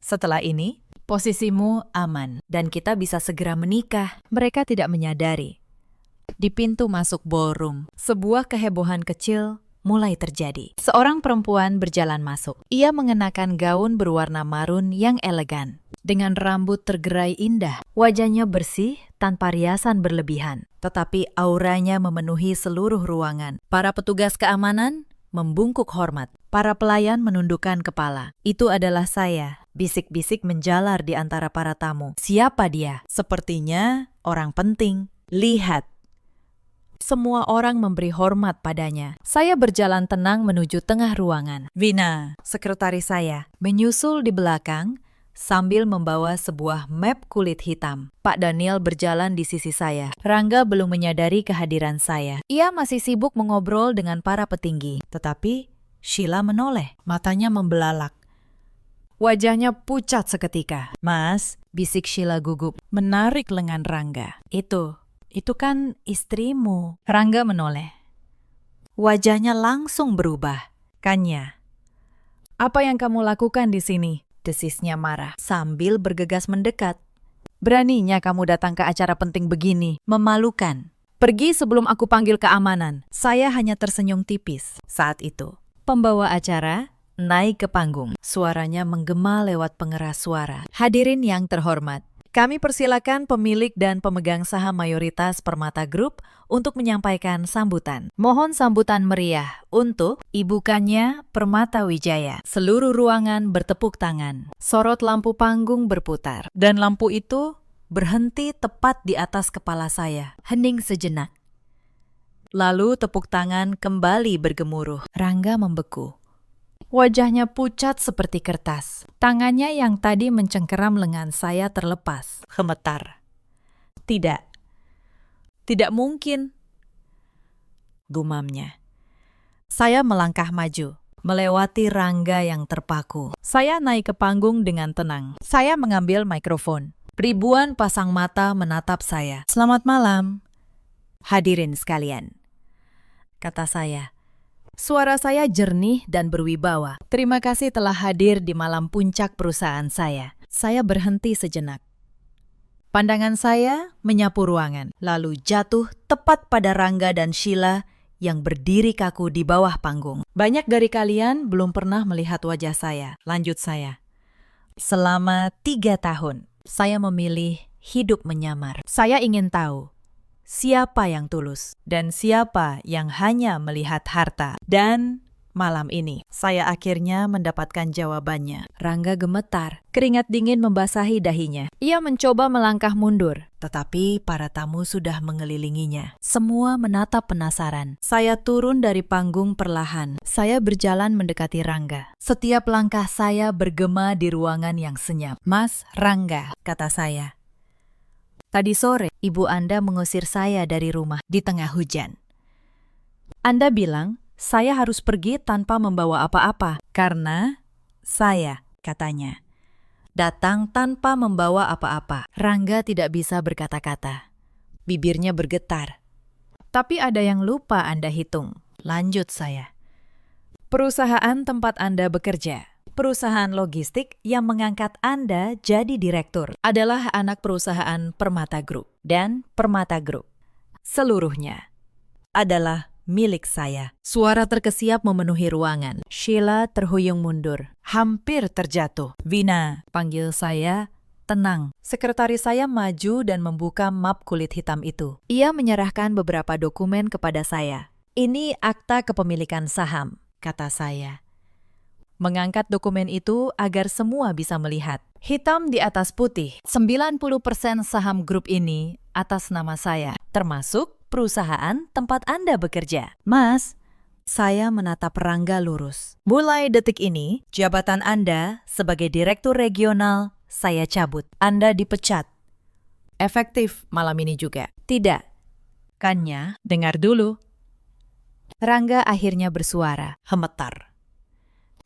Setelah ini, posisimu aman dan kita bisa segera menikah. Mereka tidak menyadari. Di pintu masuk ballroom, sebuah kehebohan kecil mulai terjadi. Seorang perempuan berjalan masuk. Ia mengenakan gaun berwarna marun yang elegan, dengan rambut tergerai indah. Wajahnya bersih tanpa riasan berlebihan, tetapi auranya memenuhi seluruh ruangan. Para petugas keamanan membungkuk hormat. Para pelayan menundukkan kepala. Itu adalah saya. Bisik-bisik menjalar di antara para tamu. Siapa dia? Sepertinya orang penting. Lihat. Semua orang memberi hormat padanya. Saya berjalan tenang menuju tengah ruangan. Vina, sekretaris saya, menyusul di belakang sambil membawa sebuah map kulit hitam. Pak Daniel berjalan di sisi saya. Rangga belum menyadari kehadiran saya. Ia masih sibuk mengobrol dengan para petinggi. Tetapi Sheila menoleh, matanya membelalak. Wajahnya pucat seketika. Mas, bisik Sheila gugup, menarik lengan Rangga. Itu kan istrimu. Rangga menoleh. Wajahnya langsung berubah. Kanya, apa yang kamu lakukan di sini? Desisnya marah, sambil bergegas mendekat. Beraninya kamu datang ke acara penting begini, memalukan. Pergi sebelum aku panggil keamanan. Saya hanya tersenyum tipis. Saat itu, pembawa acara naik ke panggung. Suaranya menggema lewat pengeras suara. Hadirin yang terhormat, Kami persilakan pemilik dan pemegang saham mayoritas Permata Group untuk menyampaikan sambutan. Mohon sambutan meriah untuk Ibu Kanya Permata Wijaya. Seluruh ruangan bertepuk tangan. Sorot lampu panggung berputar. Dan lampu itu berhenti tepat di atas kepala saya. Hening sejenak. Lalu tepuk tangan kembali bergemuruh. Rangga membeku. Wajahnya pucat seperti kertas. Tangannya yang tadi mencengkeram lengan saya terlepas. Gemetar. Tidak. Tidak mungkin. Gumamnya. Saya melangkah maju, melewati Rangga yang terpaku. Saya naik ke panggung dengan tenang. Saya mengambil mikrofon. Ribuan pasang mata menatap saya. Selamat malam, hadirin sekalian, kata saya. Suara saya jernih dan berwibawa. Terima kasih telah hadir di malam puncak perusahaan saya. Saya berhenti sejenak. Pandangan saya menyapu ruangan, lalu jatuh tepat pada Rangga dan Sheila yang berdiri kaku di bawah panggung. Banyak dari kalian belum pernah melihat wajah saya. Lanjut saya. Selama 3 tahun, saya memilih hidup menyamar. Saya ingin tahu siapa yang tulus dan siapa yang hanya melihat harta. Dan malam ini, saya akhirnya mendapatkan jawabannya. Rangga gemetar, keringat dingin membasahi dahinya. Ia mencoba melangkah mundur, tetapi para tamu sudah mengelilinginya. Semua menatap penasaran. Saya turun dari panggung perlahan. Saya berjalan mendekati Rangga. Setiap langkah saya bergema di ruangan yang senyap. Mas Rangga, kata saya. Tadi sore, ibu Anda mengusir saya dari rumah di tengah hujan. Anda bilang, saya harus pergi tanpa membawa apa-apa. Karena saya, katanya, datang tanpa membawa apa-apa. Rangga tidak bisa berkata-kata. Bibirnya bergetar. Tapi ada yang lupa Anda hitung. Lanjut saya. Perusahaan tempat Anda bekerja, perusahaan logistik yang mengangkat Anda jadi direktur, adalah anak perusahaan Permata Group. Dan Permata Group seluruhnya adalah milik saya. Suara terkesiap memenuhi ruangan. Sheila terhuyung mundur, hampir terjatuh. Vina, panggil saya. Tenang. Sekretaris saya maju dan membuka map kulit hitam itu. Ia menyerahkan beberapa dokumen kepada saya. Ini akta kepemilikan saham, kata saya. Mengangkat dokumen itu agar semua bisa melihat. Hitam di atas putih, 90% saham grup ini atas nama saya, termasuk perusahaan tempat Anda bekerja. Mas, saya menatap Rangga lurus. Mulai detik ini, jabatan Anda sebagai direktur regional saya cabut. Anda dipecat. Efektif malam ini juga. Tidak. Kanya, dengar dulu. Rangga akhirnya bersuara, gemetar.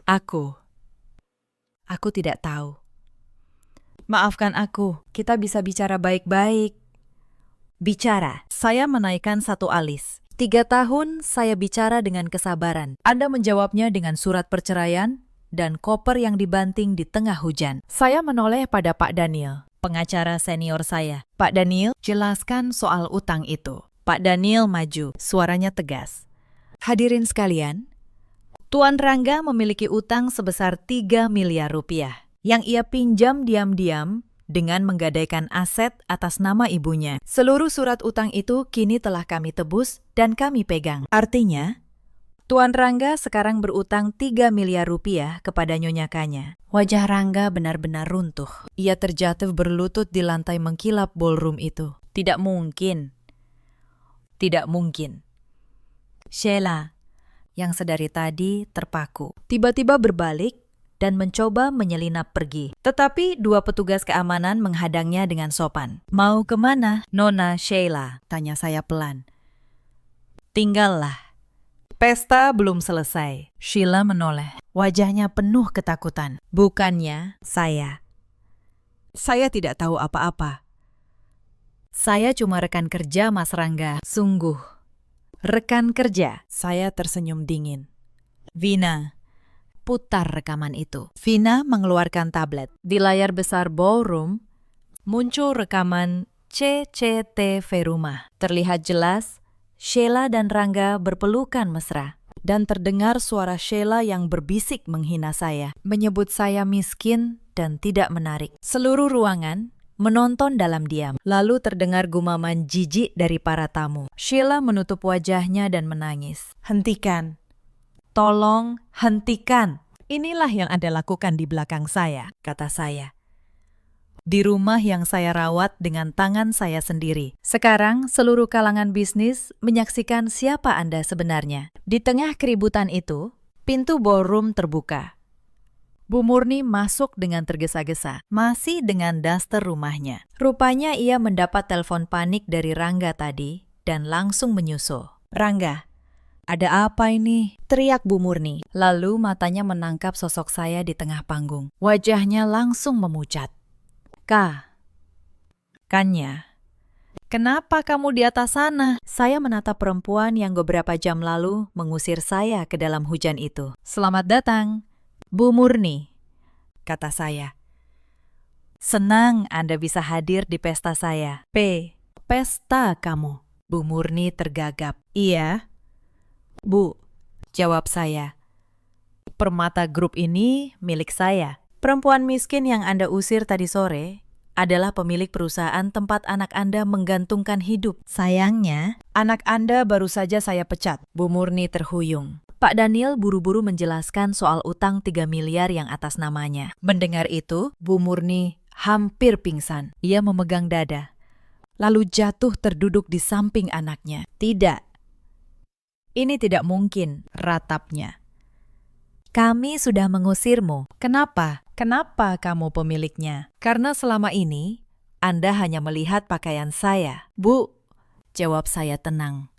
Aku tidak tahu. Maafkan aku, kita bisa bicara baik-baik. Bicara, saya menaikkan satu alis. 3 tahun saya bicara dengan kesabaran. Anda menjawabnya dengan surat perceraian dan koper yang dibanting di tengah hujan. Saya menoleh pada Pak Daniel, pengacara senior saya. Pak Daniel, jelaskan soal utang itu. Pak Daniel maju, suaranya tegas. Hadirin sekalian, Tuan Rangga memiliki utang sebesar 3 miliar rupiah yang ia pinjam diam-diam dengan menggadaikan aset atas nama ibunya. Seluruh surat utang itu kini telah kami tebus dan kami pegang. Artinya, Tuan Rangga sekarang berutang 3 miliar rupiah kepada Nyonya Kanya. Wajah Rangga benar-benar runtuh. Ia terjatuh berlutut di lantai mengkilap ballroom itu. Tidak mungkin. Tidak mungkin. Sheila, yang sedari tadi terpaku, tiba-tiba berbalik dan mencoba menyelinap pergi. Tetapi 2 petugas keamanan menghadangnya dengan sopan. Mau kemana, Nona Sheila? Tanya saya pelan. Tinggallah. Pesta belum selesai. Sheila menoleh. Wajahnya penuh ketakutan. Bukannya saya. Saya tidak tahu apa-apa. Saya cuma rekan kerja Mas Rangga. Sungguh. Rekan kerja. Saya tersenyum dingin. Vina, putar rekaman itu. Vina mengeluarkan tablet. Di layar besar ballroom, muncul rekaman CCTV rumah. Terlihat jelas, Sheila dan Rangga berpelukan mesra. Dan terdengar suara Sheila yang berbisik menghina saya. Menyebut saya miskin dan tidak menarik. Seluruh ruangan menonton dalam diam. Lalu terdengar gumaman jijik dari para tamu. Sheila menutup wajahnya dan menangis. "Hentikan. Tolong hentikan. Inilah yang Anda lakukan di belakang saya," kata saya. "Di rumah yang saya rawat dengan tangan saya sendiri. Sekarang seluruh kalangan bisnis menyaksikan siapa Anda sebenarnya." Di tengah keributan itu, pintu ballroom terbuka. Bu Murni masuk dengan tergesa-gesa, masih dengan daster rumahnya. Rupanya ia mendapat telepon panik dari Rangga tadi dan langsung menyusul. "Rangga, ada apa ini?" teriak Bu Murni. Lalu matanya menangkap sosok saya di tengah panggung. Wajahnya langsung memucat. Kanya, "Kenapa kamu di atas sana?" Saya menatap perempuan yang beberapa jam lalu mengusir saya ke dalam hujan itu. "Selamat datang, Bu Murni," kata saya. "Senang Anda bisa hadir di pesta saya." Pesta kamu?" Bu Murni tergagap. "Iya, Bu," jawab saya. "Permata Group ini milik saya. Perempuan miskin yang Anda usir tadi sore adalah pemilik perusahaan tempat anak Anda menggantungkan hidup. Sayangnya, anak Anda baru saja saya pecat." Bu Murni terhuyung. Pak Daniel buru-buru menjelaskan soal utang 3 miliar yang atas namanya. Mendengar itu, Bu Murni hampir pingsan. Ia memegang dada, lalu jatuh terduduk di samping anaknya. "Tidak. Ini tidak mungkin," ratapnya. "Kami sudah mengusirmu. Kenapa? Kenapa kamu pemiliknya?" "Karena selama ini, Anda hanya melihat pakaian saya." "Bu," jawab saya tenang.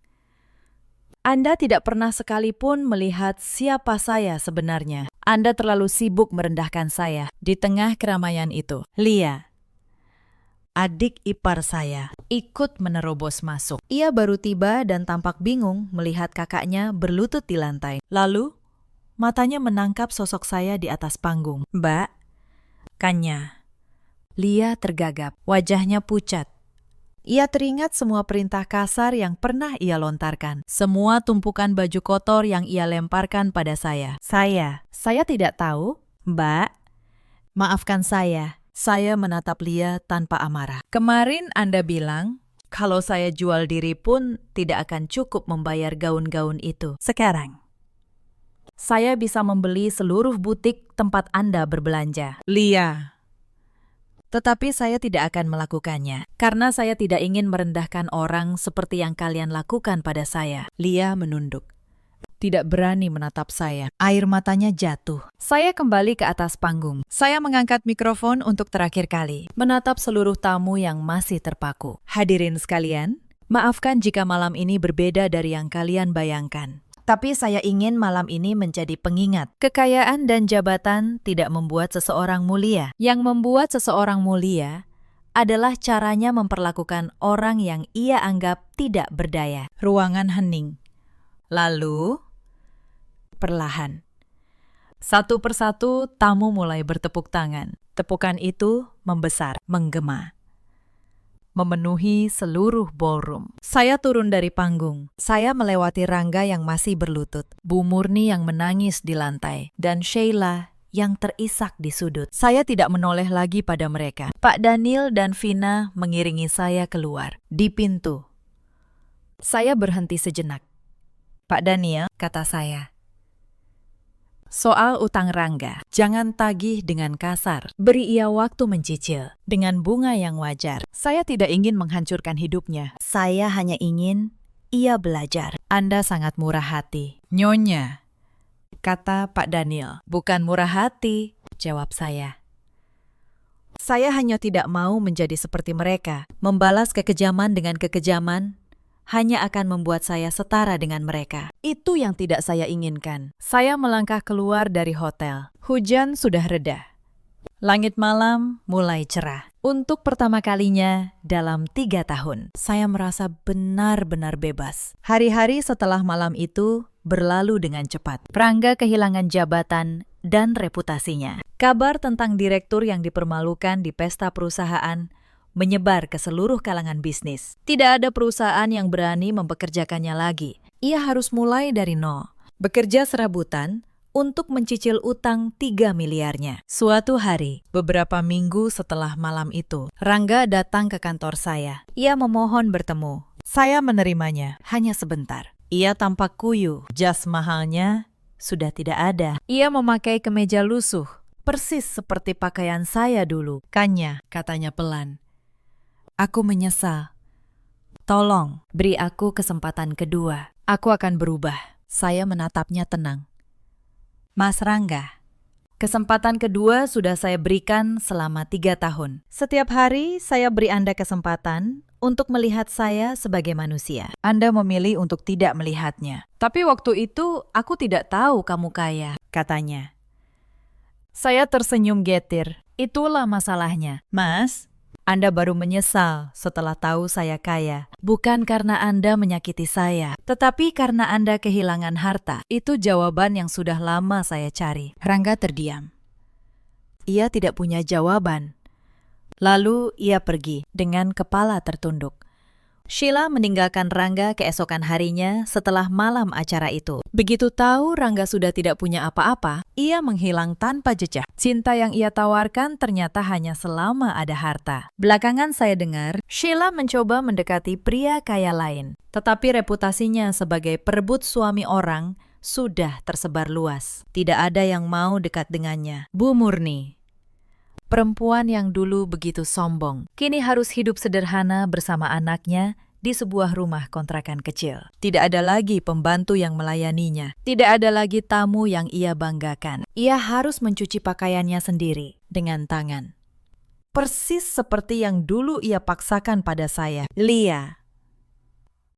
"Anda tidak pernah sekalipun melihat siapa saya sebenarnya. Anda terlalu sibuk merendahkan saya." Di tengah keramaian itu, Lia, adik ipar saya, ikut menerobos masuk. Ia baru tiba dan tampak bingung melihat kakaknya berlutut di lantai. Lalu, matanya menangkap sosok saya di atas panggung. "Mbak," Kanya. Lia tergagap, wajahnya pucat. Ia teringat semua perintah kasar yang pernah ia lontarkan, semua tumpukan baju kotor yang ia lemparkan pada saya. Saya tidak tahu, Mbak. Maafkan saya." Saya menatap Lia tanpa amarah. "Kemarin Anda bilang, kalau saya jual diri pun tidak akan cukup membayar gaun-gaun itu. Sekarang, saya bisa membeli seluruh butik tempat Anda berbelanja." "Lia, tetapi saya tidak akan melakukannya, karena saya tidak ingin merendahkan orang seperti yang kalian lakukan pada saya." Lia menunduk, tidak berani menatap saya. Air matanya jatuh. Saya kembali ke atas panggung. Saya mengangkat mikrofon untuk terakhir kali, menatap seluruh tamu yang masih terpaku. "Hadirin sekalian, maafkan jika malam ini berbeda dari yang kalian bayangkan. Tapi saya ingin malam ini menjadi pengingat. Kekayaan dan jabatan tidak membuat seseorang mulia. Yang membuat seseorang mulia adalah caranya memperlakukan orang yang ia anggap tidak berdaya." Ruangan hening. Lalu, perlahan, satu persatu tamu mulai bertepuk tangan. Tepukan itu membesar, menggema, memenuhi seluruh ballroom. Saya turun dari panggung. Saya melewati Rangga yang masih berlutut, Bu Murni yang menangis di lantai, dan Sheila yang terisak di sudut. Saya tidak menoleh lagi pada mereka. Pak Daniel dan Vina mengiringi saya keluar. Di pintu, saya berhenti sejenak. "Pak Daniel," kata saya, "soal utang Rangga, jangan tagih dengan kasar. Beri ia waktu mencicil dengan bunga yang wajar. Saya tidak ingin menghancurkan hidupnya. Saya hanya ingin ia belajar." "Anda sangat murah hati, Nyonya," kata Pak Daniel. "Bukan murah hati," jawab saya. "Saya hanya tidak mau menjadi seperti mereka. Membalas kekejaman dengan kekejaman hanya akan membuat saya setara dengan mereka. Itu yang tidak saya inginkan." Saya melangkah keluar dari hotel. Hujan sudah reda. Langit malam mulai cerah. Untuk pertama kalinya dalam 3 tahun, saya merasa benar-benar bebas. Hari-hari setelah malam itu berlalu dengan cepat. Rangga kehilangan jabatan dan reputasinya. Kabar tentang direktur yang dipermalukan di pesta perusahaan menyebar ke seluruh kalangan bisnis. Tidak ada perusahaan yang berani mempekerjakannya lagi. Ia harus mulai dari nol, bekerja serabutan untuk mencicil utang 3 miliarnya. Suatu hari, beberapa minggu setelah malam itu, Rangga datang ke kantor saya. Ia memohon bertemu. Saya menerimanya hanya sebentar. Ia tampak kuyu, jas mahalnya sudah tidak ada. Ia memakai kemeja lusuh, persis seperti pakaian saya dulu. Kanya, katanya pelan. Aku menyesal. Tolong, beri aku kesempatan kedua. Aku akan berubah. Saya menatapnya tenang. Mas Rangga, kesempatan kedua sudah saya berikan selama 3 tahun. Setiap hari saya beri Anda kesempatan untuk melihat saya sebagai manusia. Anda memilih untuk tidak melihatnya. Tapi waktu itu aku tidak tahu kamu kaya, katanya. Saya tersenyum getir. Itulah masalahnya. Mas, Anda baru menyesal setelah tahu saya kaya. Bukan karena Anda menyakiti saya, tetapi karena Anda kehilangan harta. Itu jawaban yang sudah lama saya cari. Rangga terdiam. Ia tidak punya jawaban. Lalu ia pergi dengan kepala tertunduk. Sheila meninggalkan Rangga keesokan harinya setelah malam acara itu. Begitu tahu Rangga sudah tidak punya apa-apa, ia menghilang tanpa jejak. Cinta yang ia tawarkan ternyata hanya selama ada harta. Belakangan saya dengar, Sheila mencoba mendekati pria kaya lain. Tetapi reputasinya sebagai perebut suami orang sudah tersebar luas. Tidak ada yang mau dekat dengannya. Bu Murni, perempuan yang dulu begitu sombong, kini harus hidup sederhana bersama anaknya di sebuah rumah kontrakan kecil. Tidak ada lagi pembantu yang melayaninya. Tidak ada lagi tamu yang ia banggakan. Ia harus mencuci pakaiannya sendiri dengan tangan. Persis seperti yang dulu ia paksakan pada saya. Lia,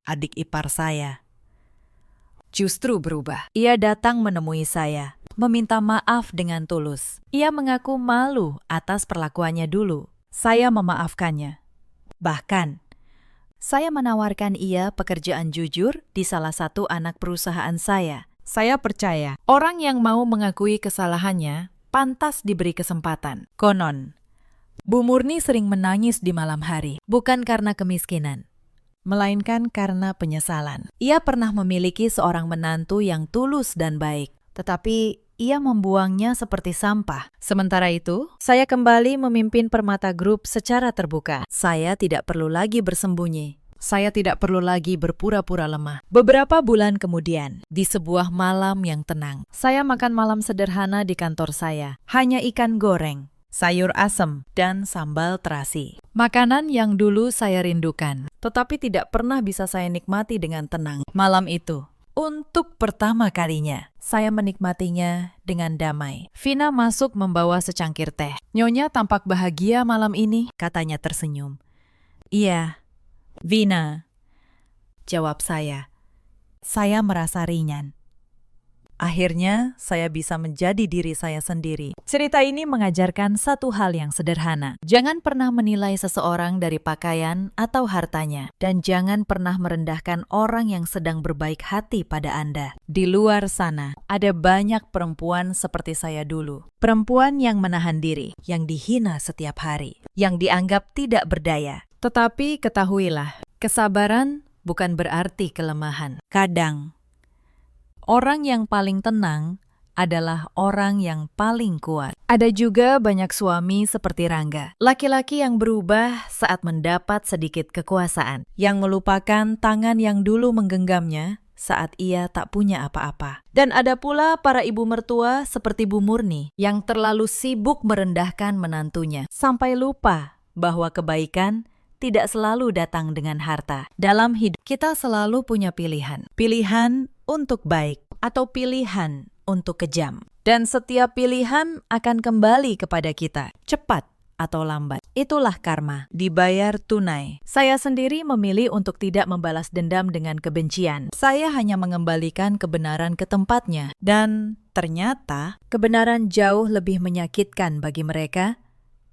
adik ipar saya, justru berubah. Ia datang menemui saya, meminta maaf dengan tulus. Ia mengaku malu atas perlakuannya dulu. Saya memaafkannya. Bahkan, saya menawarkan ia pekerjaan jujur di salah satu anak perusahaan saya. Saya percaya orang yang mau mengakui kesalahannya pantas diberi kesempatan. Konon, Bu Murni sering menangis di malam hari, bukan karena kemiskinan, melainkan karena penyesalan. Ia pernah memiliki seorang menantu yang tulus dan baik, tetapi ia membuangnya seperti sampah. Sementara itu, saya kembali memimpin Permata Group secara terbuka. Saya tidak perlu lagi bersembunyi. Saya tidak perlu lagi berpura-pura lemah. Beberapa bulan kemudian, di sebuah malam yang tenang, saya makan malam sederhana di kantor saya. Hanya ikan goreng, sayur asem, dan sambal terasi. Makanan yang dulu saya rindukan, tetapi tidak pernah bisa saya nikmati dengan tenang. Malam itu, untuk pertama kalinya, saya menikmatinya dengan damai. Vina masuk membawa secangkir teh. Nyonya tampak bahagia malam ini, katanya tersenyum. Iya, Vina, jawab saya. Saya merasa ringan. Akhirnya, saya bisa menjadi diri saya sendiri. Cerita ini mengajarkan satu hal yang sederhana. Jangan pernah menilai seseorang dari pakaian atau hartanya. Dan jangan pernah merendahkan orang yang sedang berbaik hati pada Anda. Di luar sana, ada banyak perempuan seperti saya dulu. Perempuan yang menahan diri, yang dihina setiap hari, yang dianggap tidak berdaya. Tetapi ketahuilah, kesabaran bukan berarti kelemahan. Kadang, orang yang paling tenang adalah orang yang paling kuat. Ada juga banyak suami seperti Rangga, laki-laki yang berubah saat mendapat sedikit kekuasaan, yang melupakan tangan yang dulu menggenggamnya saat ia tak punya apa-apa. Dan ada pula para ibu mertua seperti Bu Murni, yang terlalu sibuk merendahkan menantunya, sampai lupa bahwa kebaikan tidak selalu datang dengan harta. Dalam hidup, kita selalu punya pilihan. Pilihan untuk baik atau pilihan untuk kejam. Dan setiap pilihan akan kembali kepada kita, cepat atau lambat. Itulah karma, dibayar tunai. Saya sendiri memilih untuk tidak membalas dendam dengan kebencian. Saya hanya mengembalikan kebenaran ke tempatnya. Dan ternyata, kebenaran jauh lebih menyakitkan bagi mereka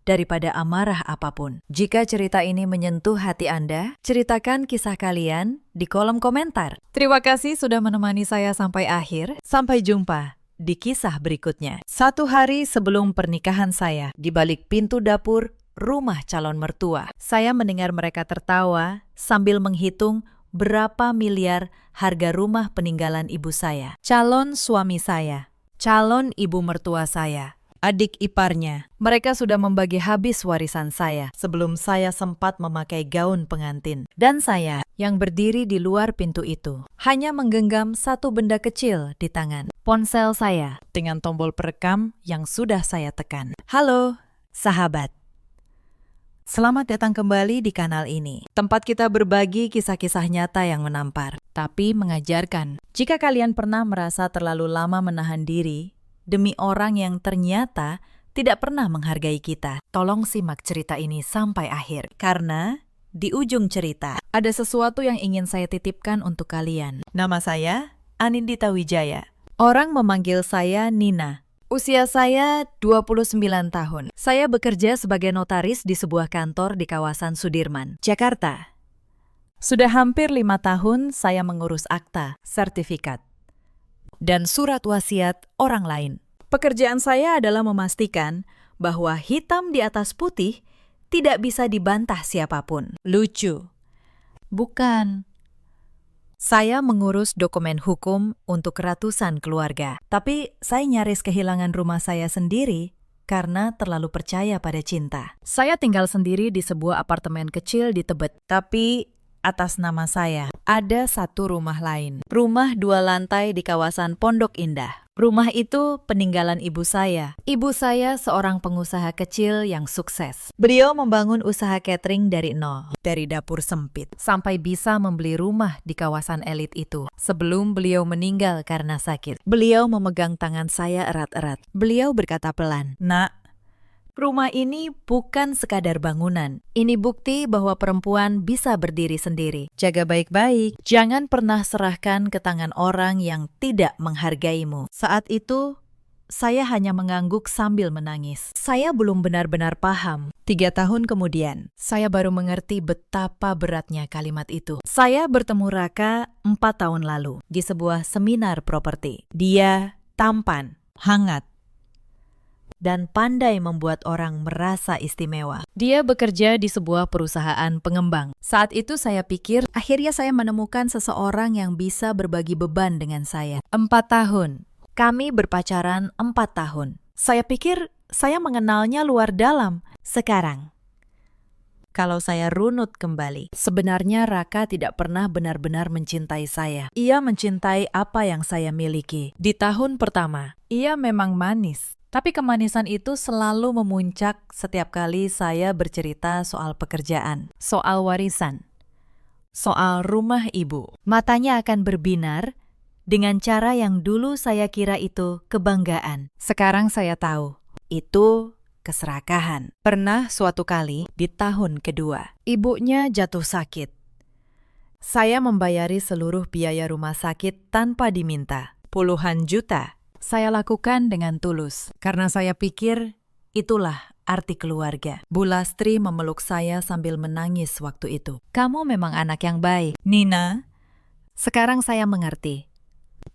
daripada amarah apapun. Jika cerita ini menyentuh hati Anda, ceritakan kisah kalian di kolom komentar. Terima kasih sudah menemani saya sampai akhir. Sampai jumpa di kisah berikutnya. Satu hari sebelum pernikahan saya, di balik pintu dapur rumah calon mertua, saya mendengar mereka tertawa sambil menghitung berapa miliar harga rumah peninggalan ibu saya. Calon suami saya, calon ibu mertua saya, adik iparnya. Mereka sudah membagi habis warisan saya sebelum saya sempat memakai gaun pengantin. Dan saya yang berdiri di luar pintu itu hanya menggenggam satu benda kecil di tangan. Ponsel saya dengan tombol perekam yang sudah saya tekan. Halo, sahabat. Selamat datang kembali di kanal ini. Tempat kita berbagi kisah-kisah nyata yang menampar, tapi mengajarkan. Jika kalian pernah merasa terlalu lama menahan diri demi orang yang ternyata tidak pernah menghargai kita, tolong simak cerita ini sampai akhir. Karena di ujung cerita ada sesuatu yang ingin saya titipkan untuk kalian. Nama saya Anindita Wijaya. Orang memanggil saya Nina. Usia saya 29 tahun. Saya bekerja sebagai notaris di sebuah kantor di kawasan Sudirman, Jakarta. Sudah hampir 5 tahun saya mengurus akta, sertifikat, dan surat wasiat orang lain. Pekerjaan saya adalah memastikan bahwa hitam di atas putih tidak bisa dibantah siapapun. Lucu, bukan? Saya mengurus dokumen hukum untuk ratusan keluarga, tapi saya nyaris kehilangan rumah saya sendiri karena terlalu percaya pada cinta. Saya tinggal sendiri di sebuah apartemen kecil di Tebet, tapi atas nama saya ada satu rumah lain. Rumah 2 lantai di kawasan Pondok Indah. Rumah itu peninggalan ibu saya. Ibu saya seorang pengusaha kecil yang sukses. Beliau membangun usaha catering dari nol, dari dapur sempit, sampai bisa membeli rumah di kawasan elit itu. Sebelum beliau meninggal karena sakit, beliau memegang tangan saya erat-erat. Beliau berkata pelan, "Nak, rumah ini bukan sekadar bangunan. Ini bukti bahwa perempuan bisa berdiri sendiri. Jaga baik-baik. Jangan pernah serahkan ke tangan orang yang tidak menghargaimu." Saat itu, saya hanya mengangguk sambil menangis. Saya belum benar-benar paham. 3 tahun kemudian, saya baru mengerti betapa beratnya kalimat itu. Saya bertemu Raka 4 tahun lalu di sebuah seminar properti. Dia tampan, hangat, dan pandai membuat orang merasa istimewa. Dia bekerja di sebuah perusahaan pengembang. Saat itu saya pikir, akhirnya saya menemukan seseorang yang bisa berbagi beban dengan saya. 4 tahun. Kami berpacaran 4 tahun. Saya pikir saya mengenalnya luar dalam. Sekarang, kalau saya runut kembali, sebenarnya Raka tidak pernah benar-benar mencintai saya. Ia mencintai apa yang saya miliki. Di tahun pertama, ia memang manis. Tapi kemanisan itu selalu memuncak setiap kali saya bercerita soal pekerjaan, soal warisan, soal rumah ibu. Matanya akan berbinar dengan cara yang dulu saya kira itu kebanggaan. Sekarang saya tahu, itu keserakahan. Pernah suatu kali di tahun kedua, ibunya jatuh sakit. Saya membayari seluruh biaya rumah sakit tanpa diminta, puluhan juta. Saya lakukan dengan tulus, karena saya pikir itulah arti keluarga. Bu Lastri memeluk saya sambil menangis waktu itu. "Kamu memang anak yang baik, Nina." Sekarang saya mengerti.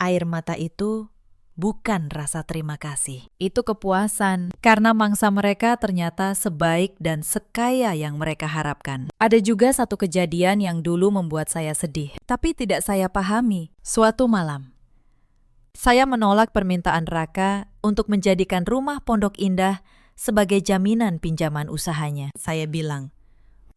Air mata itu bukan rasa terima kasih. Itu kepuasan, karena mangsa mereka ternyata sebaik dan sekaya yang mereka harapkan. Ada juga satu kejadian yang dulu membuat saya sedih, tapi tidak saya pahami. Suatu malam, saya menolak permintaan Raka untuk menjadikan rumah Pondok Indah sebagai jaminan pinjaman usahanya. Saya bilang,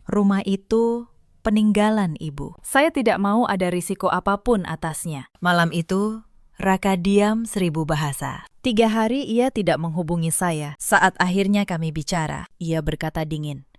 rumah itu peninggalan ibu. Saya tidak mau ada risiko apapun atasnya. Malam itu, Raka diam 1000 bahasa. 3 hari ia tidak menghubungi saya. Saat akhirnya kami bicara, ia berkata dingin,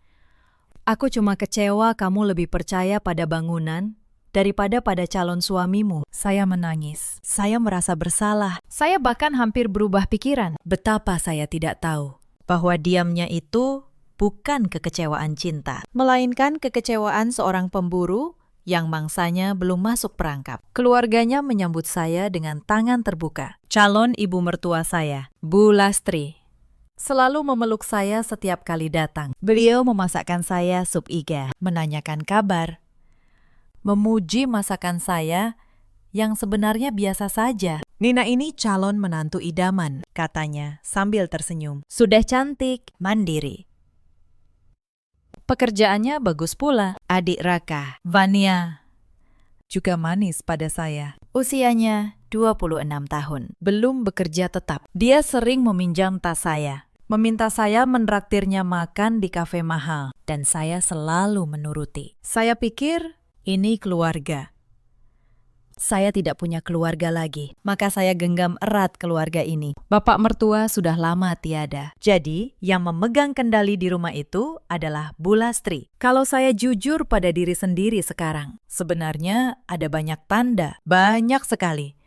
"Aku cuma kecewa kamu lebih percaya pada bangunan daripada pada calon suamimu." Saya menangis. Saya merasa bersalah. Saya bahkan hampir berubah pikiran. Betapa saya tidak tahu bahwa diamnya itu bukan kekecewaan cinta, melainkan kekecewaan seorang pemburu yang mangsanya belum masuk perangkap. Keluarganya menyambut saya dengan tangan terbuka. Calon ibu mertua saya, Bu Lastri, selalu memeluk saya setiap kali datang. Beliau memasakkan saya sup iga, menanyakan kabar, memuji masakan saya yang sebenarnya biasa saja. "Nina ini calon menantu idaman," katanya sambil tersenyum. "Sudah cantik, mandiri. Pekerjaannya bagus pula." Adik Raka, Vania, juga manis pada saya. Usianya 26 tahun, belum bekerja tetap. Dia sering meminjam tas saya, meminta saya menraktirnya makan di kafe mahal, dan saya selalu menuruti. Saya pikir ini keluarga. Saya tidak punya keluarga lagi, maka saya genggam erat keluarga ini. Bapak mertua sudah lama tiada. Jadi, yang memegang kendali di rumah itu adalah Bu Lastri. Kalau saya jujur pada diri sendiri sekarang, sebenarnya ada banyak tanda, banyak sekali.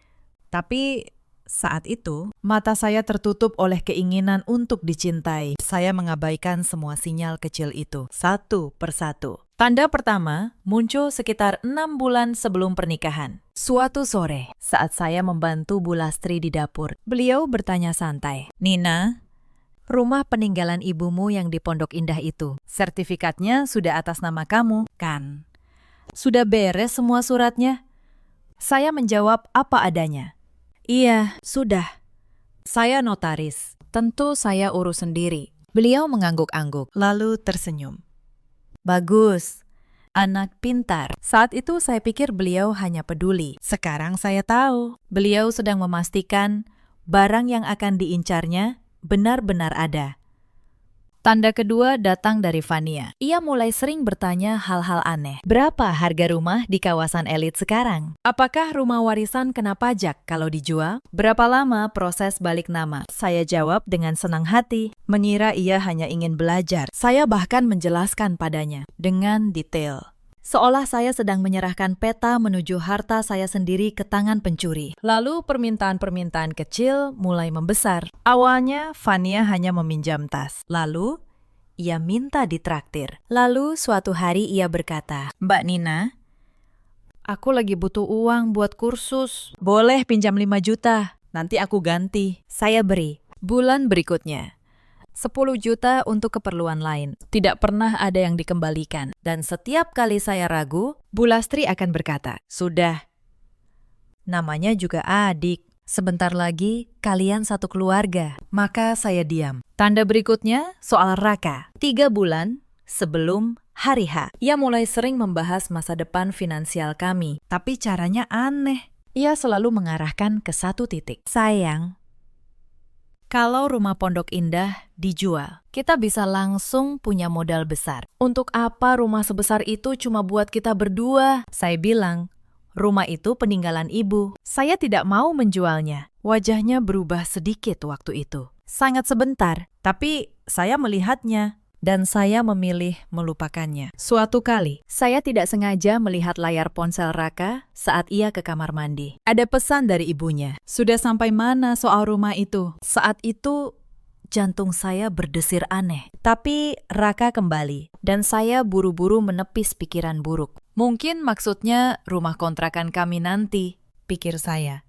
Tapi saat itu, mata saya tertutup oleh keinginan untuk dicintai. Saya mengabaikan semua sinyal kecil itu, satu persatu. Tanda pertama muncul sekitar 6 bulan sebelum pernikahan. Suatu sore, saat saya membantu Bu Lastri di dapur, beliau bertanya santai, "Nina, rumah peninggalan ibumu yang di Pondok Indah itu, sertifikatnya sudah atas nama kamu, kan? Sudah beres semua suratnya?" Saya menjawab apa adanya. "Iya, sudah. Saya notaris. Tentu saya urus sendiri." Beliau mengangguk-angguk, lalu tersenyum. "Bagus. Anak pintar." Saat itu saya pikir beliau hanya peduli. Sekarang saya tahu, beliau sedang memastikan barang yang akan diincarnya benar-benar ada. Tanda kedua datang dari Fania. Ia mulai sering bertanya hal-hal aneh. Berapa harga rumah di kawasan elit sekarang? Apakah rumah warisan kena pajak kalau dijual? Berapa lama proses balik nama? Saya jawab dengan senang hati, mengira ia hanya ingin belajar. Saya bahkan menjelaskan padanya dengan detail. Seolah saya sedang menyerahkan peta menuju harta saya sendiri ke tangan pencuri. Lalu permintaan-permintaan kecil mulai membesar. Awalnya Fania hanya meminjam tas. Lalu ia minta ditraktir. Lalu suatu hari ia berkata, "Mbak Nina, aku lagi butuh uang buat kursus. Boleh pinjam 5 juta, nanti aku ganti." Saya beri. Bulan berikutnya 10 juta untuk keperluan lain. Tidak pernah ada yang dikembalikan. Dan setiap kali saya ragu, Bu Lastri akan berkata, "Sudah. Namanya juga adik. Sebentar lagi kalian satu keluarga." Maka saya diam. Tanda berikutnya soal Raka. 3 bulan sebelum hari H. Ia mulai sering membahas masa depan finansial kami. Tapi caranya aneh. Ia selalu mengarahkan ke satu titik. "Sayang, kalau rumah Pondok Indah dijual, kita bisa langsung punya modal besar. Untuk apa rumah sebesar itu cuma buat kita berdua?" Saya bilang, "Rumah itu peninggalan ibu. Saya tidak mau menjualnya." Wajahnya berubah sedikit waktu itu. Sangat sebentar, tapi saya melihatnya. Dan saya memilih melupakannya. Suatu kali, saya tidak sengaja melihat layar ponsel Raka saat ia ke kamar mandi. Ada pesan dari ibunya. "Sudah sampai mana soal rumah itu?" Saat itu, jantung saya berdesir aneh. Tapi Raka kembali, dan saya buru-buru menepis pikiran buruk. Mungkin maksudnya rumah kontrakan kami nanti, pikir saya.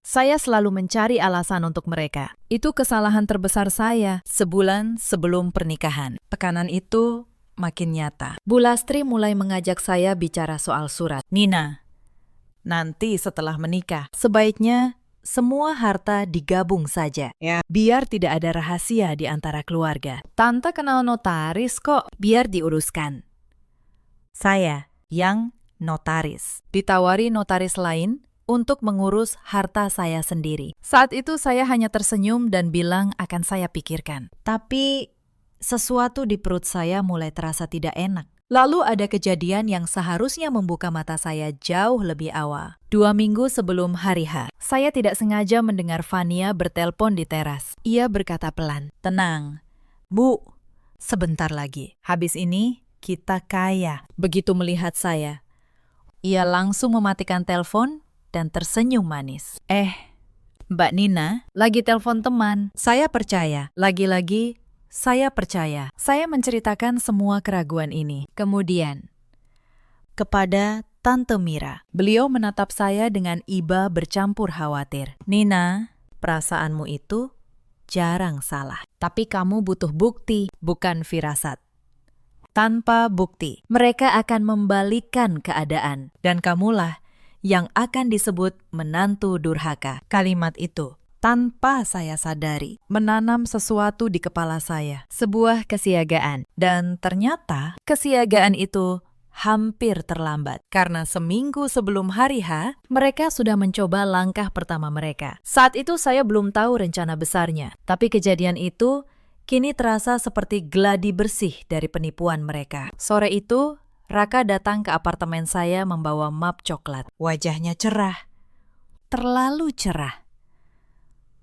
Saya selalu mencari alasan untuk mereka. Itu kesalahan terbesar saya sebulan sebelum pernikahan. Tekanan itu makin nyata. Bu Lastri mulai mengajak saya bicara soal surat. "Nina, nanti setelah menikah, sebaiknya semua harta digabung saja. Ya, biar tidak ada rahasia di antara keluarga. Tante kenal notaris kok, biar diuruskan." Saya yang notaris. Ditawari notaris lain untuk mengurus harta saya sendiri. Saat itu saya hanya tersenyum dan bilang akan saya pikirkan. Tapi sesuatu di perut saya mulai terasa tidak enak. Lalu ada kejadian yang seharusnya membuka mata saya jauh lebih awal. 2 minggu sebelum hari H, saya tidak sengaja mendengar Fania bertelpon di teras. Ia berkata pelan, "Tenang, Bu, sebentar lagi. Habis ini kita kaya." Begitu melihat saya, ia langsung mematikan telepon dan tersenyum manis. Mbak Nina, lagi telepon teman. Saya percaya. Lagi-lagi, saya percaya." Saya menceritakan semua keraguan ini. Kemudian, kepada Tante Mira. Beliau menatap saya dengan iba bercampur khawatir. "Nina, perasaanmu itu jarang salah. Tapi kamu butuh bukti, bukan firasat. Tanpa bukti, mereka akan membalikkan keadaan. Dan kamulah yang akan disebut menantu durhaka." Kalimat itu, tanpa saya sadari, menanam sesuatu di kepala saya. Sebuah kesiagaan. Dan ternyata, kesiagaan itu hampir terlambat. Karena seminggu sebelum hari H, mereka sudah mencoba langkah pertama mereka. Saat itu saya belum tahu rencana besarnya, tapi kejadian itu kini terasa seperti gladi bersih dari penipuan mereka. Sore itu, Raka datang ke apartemen saya membawa map coklat. Wajahnya cerah, terlalu cerah.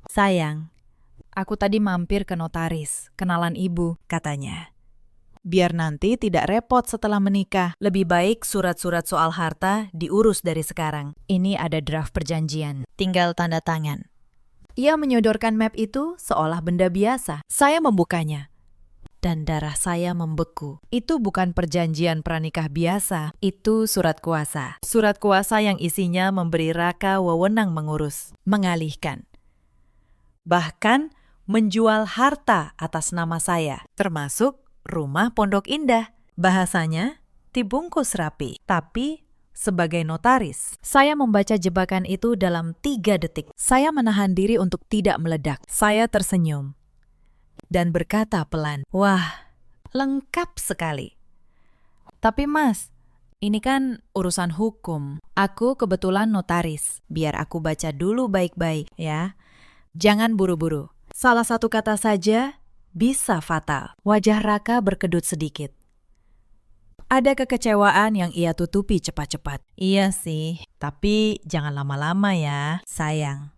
"Sayang, aku tadi mampir ke notaris, kenalan ibu," katanya. "Biar nanti tidak repot setelah menikah. Lebih baik surat-surat soal harta diurus dari sekarang. Ini ada draft perjanjian, tinggal tanda tangan." Ia menyodorkan map itu seolah benda biasa. Saya membukanya, dan darah saya membeku. Itu bukan perjanjian pranikah biasa, itu surat kuasa. Surat kuasa yang isinya memberi Raka wewenang mengurus, mengalihkan, bahkan menjual harta atas nama saya, termasuk rumah Pondok Indah. Bahasanya dibungkus rapi, tapi sebagai notaris. Saya membaca jebakan itu dalam 3 detik. Saya menahan diri untuk tidak meledak. Saya tersenyum dan berkata pelan, "Wah, lengkap sekali. Tapi Mas, ini kan urusan hukum. Aku kebetulan notaris. Biar aku baca dulu baik-baik ya. Jangan buru-buru. Salah satu kata saja bisa fatal." Wajah Raka berkedut sedikit. Ada kekecewaan yang ia tutupi cepat-cepat. "Iya sih, tapi jangan lama-lama ya, sayang."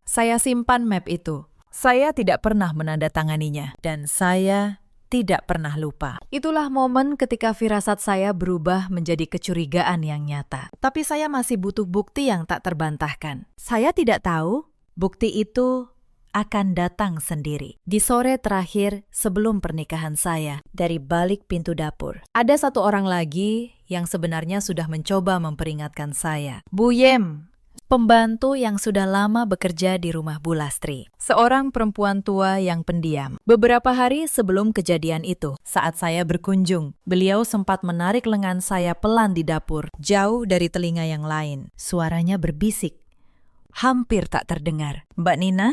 Saya simpan map itu. Saya tidak pernah menandatanganinya, dan saya tidak pernah lupa. Itulah momen ketika firasat saya berubah menjadi kecurigaan yang nyata. Tapi saya masih butuh bukti yang tak terbantahkan. Saya tidak tahu bukti itu akan datang sendiri. Di sore terakhir sebelum pernikahan saya, dari balik pintu dapur, ada satu orang lagi yang sebenarnya sudah mencoba memperingatkan saya. Bu Yem, pembantu yang sudah lama bekerja di rumah Bu Lastri. Seorang perempuan tua yang pendiam. Beberapa hari sebelum kejadian itu, saat saya berkunjung, beliau sempat menarik lengan saya pelan di dapur, jauh dari telinga yang lain. Suaranya berbisik, hampir tak terdengar. "Mbak Nina,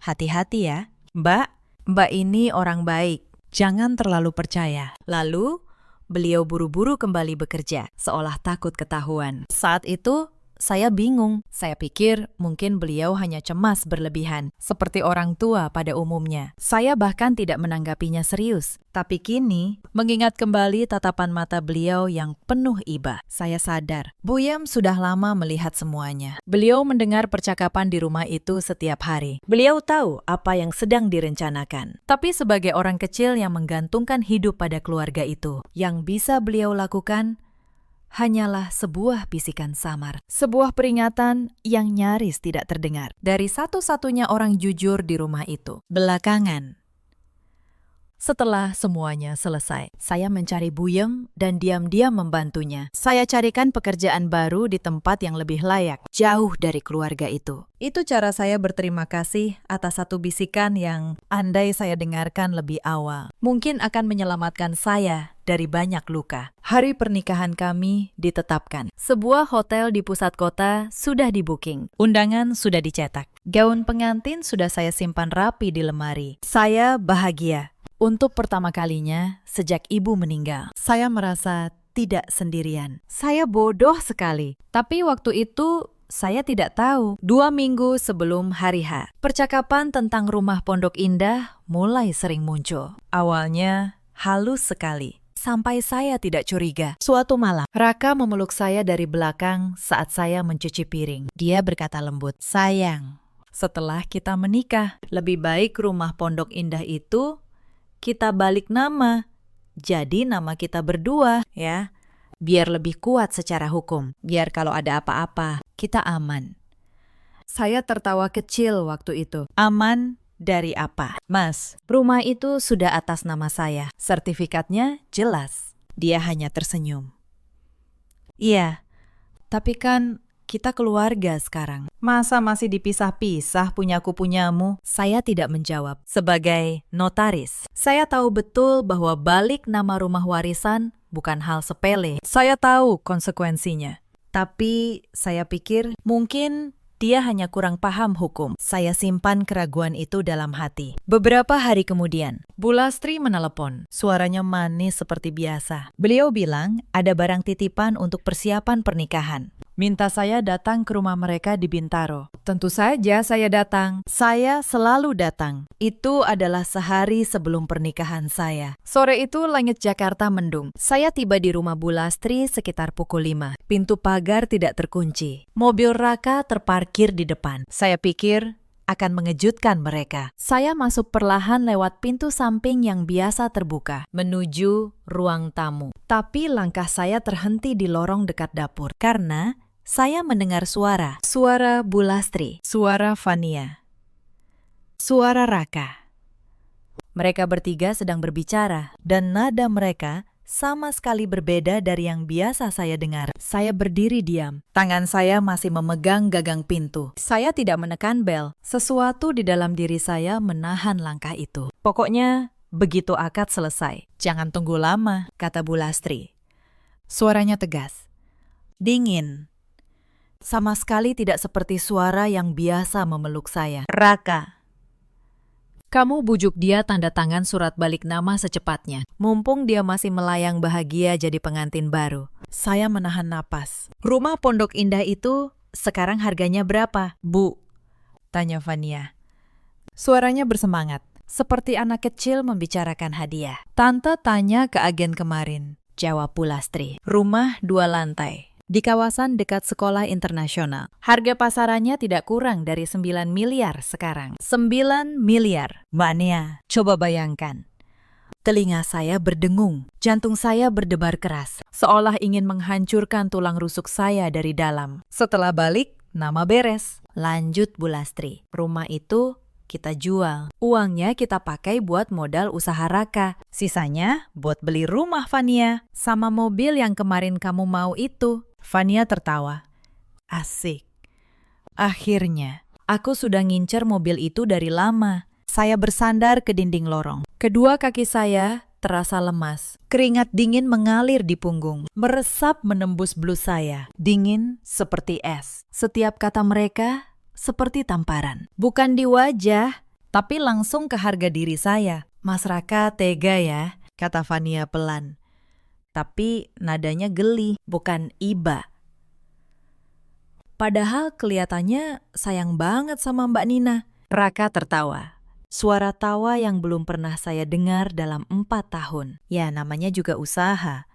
hati-hati ya. Mbak ini orang baik. Jangan terlalu percaya." Lalu, beliau buru-buru kembali bekerja, seolah takut ketahuan. Saat itu, saya bingung. Saya pikir mungkin beliau hanya cemas berlebihan, seperti orang tua pada umumnya. Saya bahkan tidak menanggapinya serius. Tapi kini, mengingat kembali tatapan mata beliau yang penuh iba, saya sadar Bu Yem sudah lama melihat semuanya. Beliau mendengar percakapan di rumah itu setiap hari. Beliau tahu apa yang sedang direncanakan. Tapi sebagai orang kecil yang menggantungkan hidup pada keluarga itu, yang bisa beliau lakukan hanyalah sebuah bisikan samar, sebuah peringatan yang nyaris tidak terdengar dari satu-satunya orang jujur di rumah itu. Belakangan, setelah semuanya selesai, saya mencari Bu Yem dan diam-diam membantunya. Saya carikan pekerjaan baru di tempat yang lebih layak, jauh dari keluarga itu. Itu cara saya berterima kasih atas satu bisikan yang andai saya dengarkan lebih awal, mungkin akan menyelamatkan saya dari banyak luka. Hari pernikahan kami ditetapkan. Sebuah hotel di pusat kota sudah di-booking. Undangan sudah dicetak. Gaun pengantin sudah saya simpan rapi di lemari. Saya bahagia. Untuk pertama kalinya sejak ibu meninggal, saya merasa tidak sendirian. Saya bodoh sekali. Tapi waktu itu saya tidak tahu. 2 minggu sebelum hari H, percakapan tentang rumah Pondok Indah mulai sering muncul. Awalnya halus sekali, sampai saya tidak curiga. Suatu malam, Raka memeluk saya dari belakang saat saya mencuci piring. Dia berkata lembut, "Sayang, setelah kita menikah, lebih baik rumah Pondok Indah itu kita balik nama. Jadi nama kita berdua, ya. Biar lebih kuat secara hukum. Biar kalau ada apa-apa, kita aman." Saya tertawa kecil waktu itu. Aman dari apa? "Mas, rumah itu sudah atas nama saya. Sertifikatnya jelas." Dia hanya tersenyum. "Iya, tapi kan kita keluarga sekarang. Masa masih dipisah-pisah punyaku-punyamu?" Saya tidak menjawab. Sebagai notaris, saya tahu betul bahwa balik nama rumah warisan bukan hal sepele. Saya tahu konsekuensinya. Tapi saya pikir mungkin Dia hanya kurang paham hukum. Saya simpan keraguan itu dalam hati. Beberapa hari kemudian, Bu Lastri menelepon. Suaranya manis seperti biasa. Beliau bilang ada barang titipan untuk persiapan pernikahan. Minta saya datang ke rumah mereka di Bintaro. Tentu saja saya datang. Saya selalu datang. Itu adalah sehari sebelum pernikahan saya. Sore itu langit Jakarta mendung. Saya tiba di rumah Bu Lastri sekitar pukul 5. Pintu pagar tidak terkunci. Mobil Raka terparkir di depan. Saya pikir akan mengejutkan mereka. Saya masuk perlahan lewat pintu samping yang biasa terbuka, menuju ruang tamu. Tapi langkah saya terhenti di lorong dekat dapur, karena saya mendengar suara. Suara Bu Lastri, suara Fania, suara Raka. Mereka bertiga sedang berbicara, dan nada mereka sama sekali berbeda dari yang biasa saya dengar. Saya berdiri diam. Tangan saya masih memegang gagang pintu. Saya tidak menekan bel. Sesuatu di dalam diri saya menahan langkah itu. Pokoknya, begitu akad selesai. Jangan tunggu lama, kata Bu Lastri. Suaranya tegas. Dingin. Sama sekali tidak seperti suara yang biasa memeluk saya. Raka. Kamu bujuk dia tanda tangan surat balik nama secepatnya. Mumpung dia masih melayang bahagia jadi pengantin baru. Saya menahan napas. Rumah Pondok Indah itu sekarang harganya berapa, Bu? Tanya Fania. Suaranya bersemangat, seperti anak kecil membicarakan hadiah. Tante tanya ke agen kemarin, jawab Bu Lastri. Rumah 2 lantai. Di kawasan dekat sekolah internasional. Harga pasarannya tidak kurang dari 9 miliar sekarang. 9 miliar. Mbak Nia, coba bayangkan. Telinga saya berdengung, jantung saya berdebar keras, seolah ingin menghancurkan tulang rusuk saya dari dalam. Setelah balik, nama beres. Lanjut Bu Lastri, rumah itu kita jual. Uangnya kita pakai buat modal usaha Raka. Sisanya buat beli rumah Fania, sama mobil yang kemarin kamu mau itu. Fania tertawa. Asik. Akhirnya, aku sudah ngincer mobil itu dari lama. Saya bersandar ke dinding lorong. Kedua kaki saya terasa lemas. Keringat dingin mengalir di punggung, meresap menembus blus saya. Dingin seperti es. Setiap kata mereka seperti tamparan. Bukan di wajah, tapi langsung ke harga diri saya. Mas Raka tega ya, kata Fania pelan. Tapi nadanya geli, bukan iba. Padahal kelihatannya sayang banget sama Mbak Nina. Raka tertawa. Suara tawa yang belum pernah saya dengar dalam 4 tahun. Ya namanya juga usaha.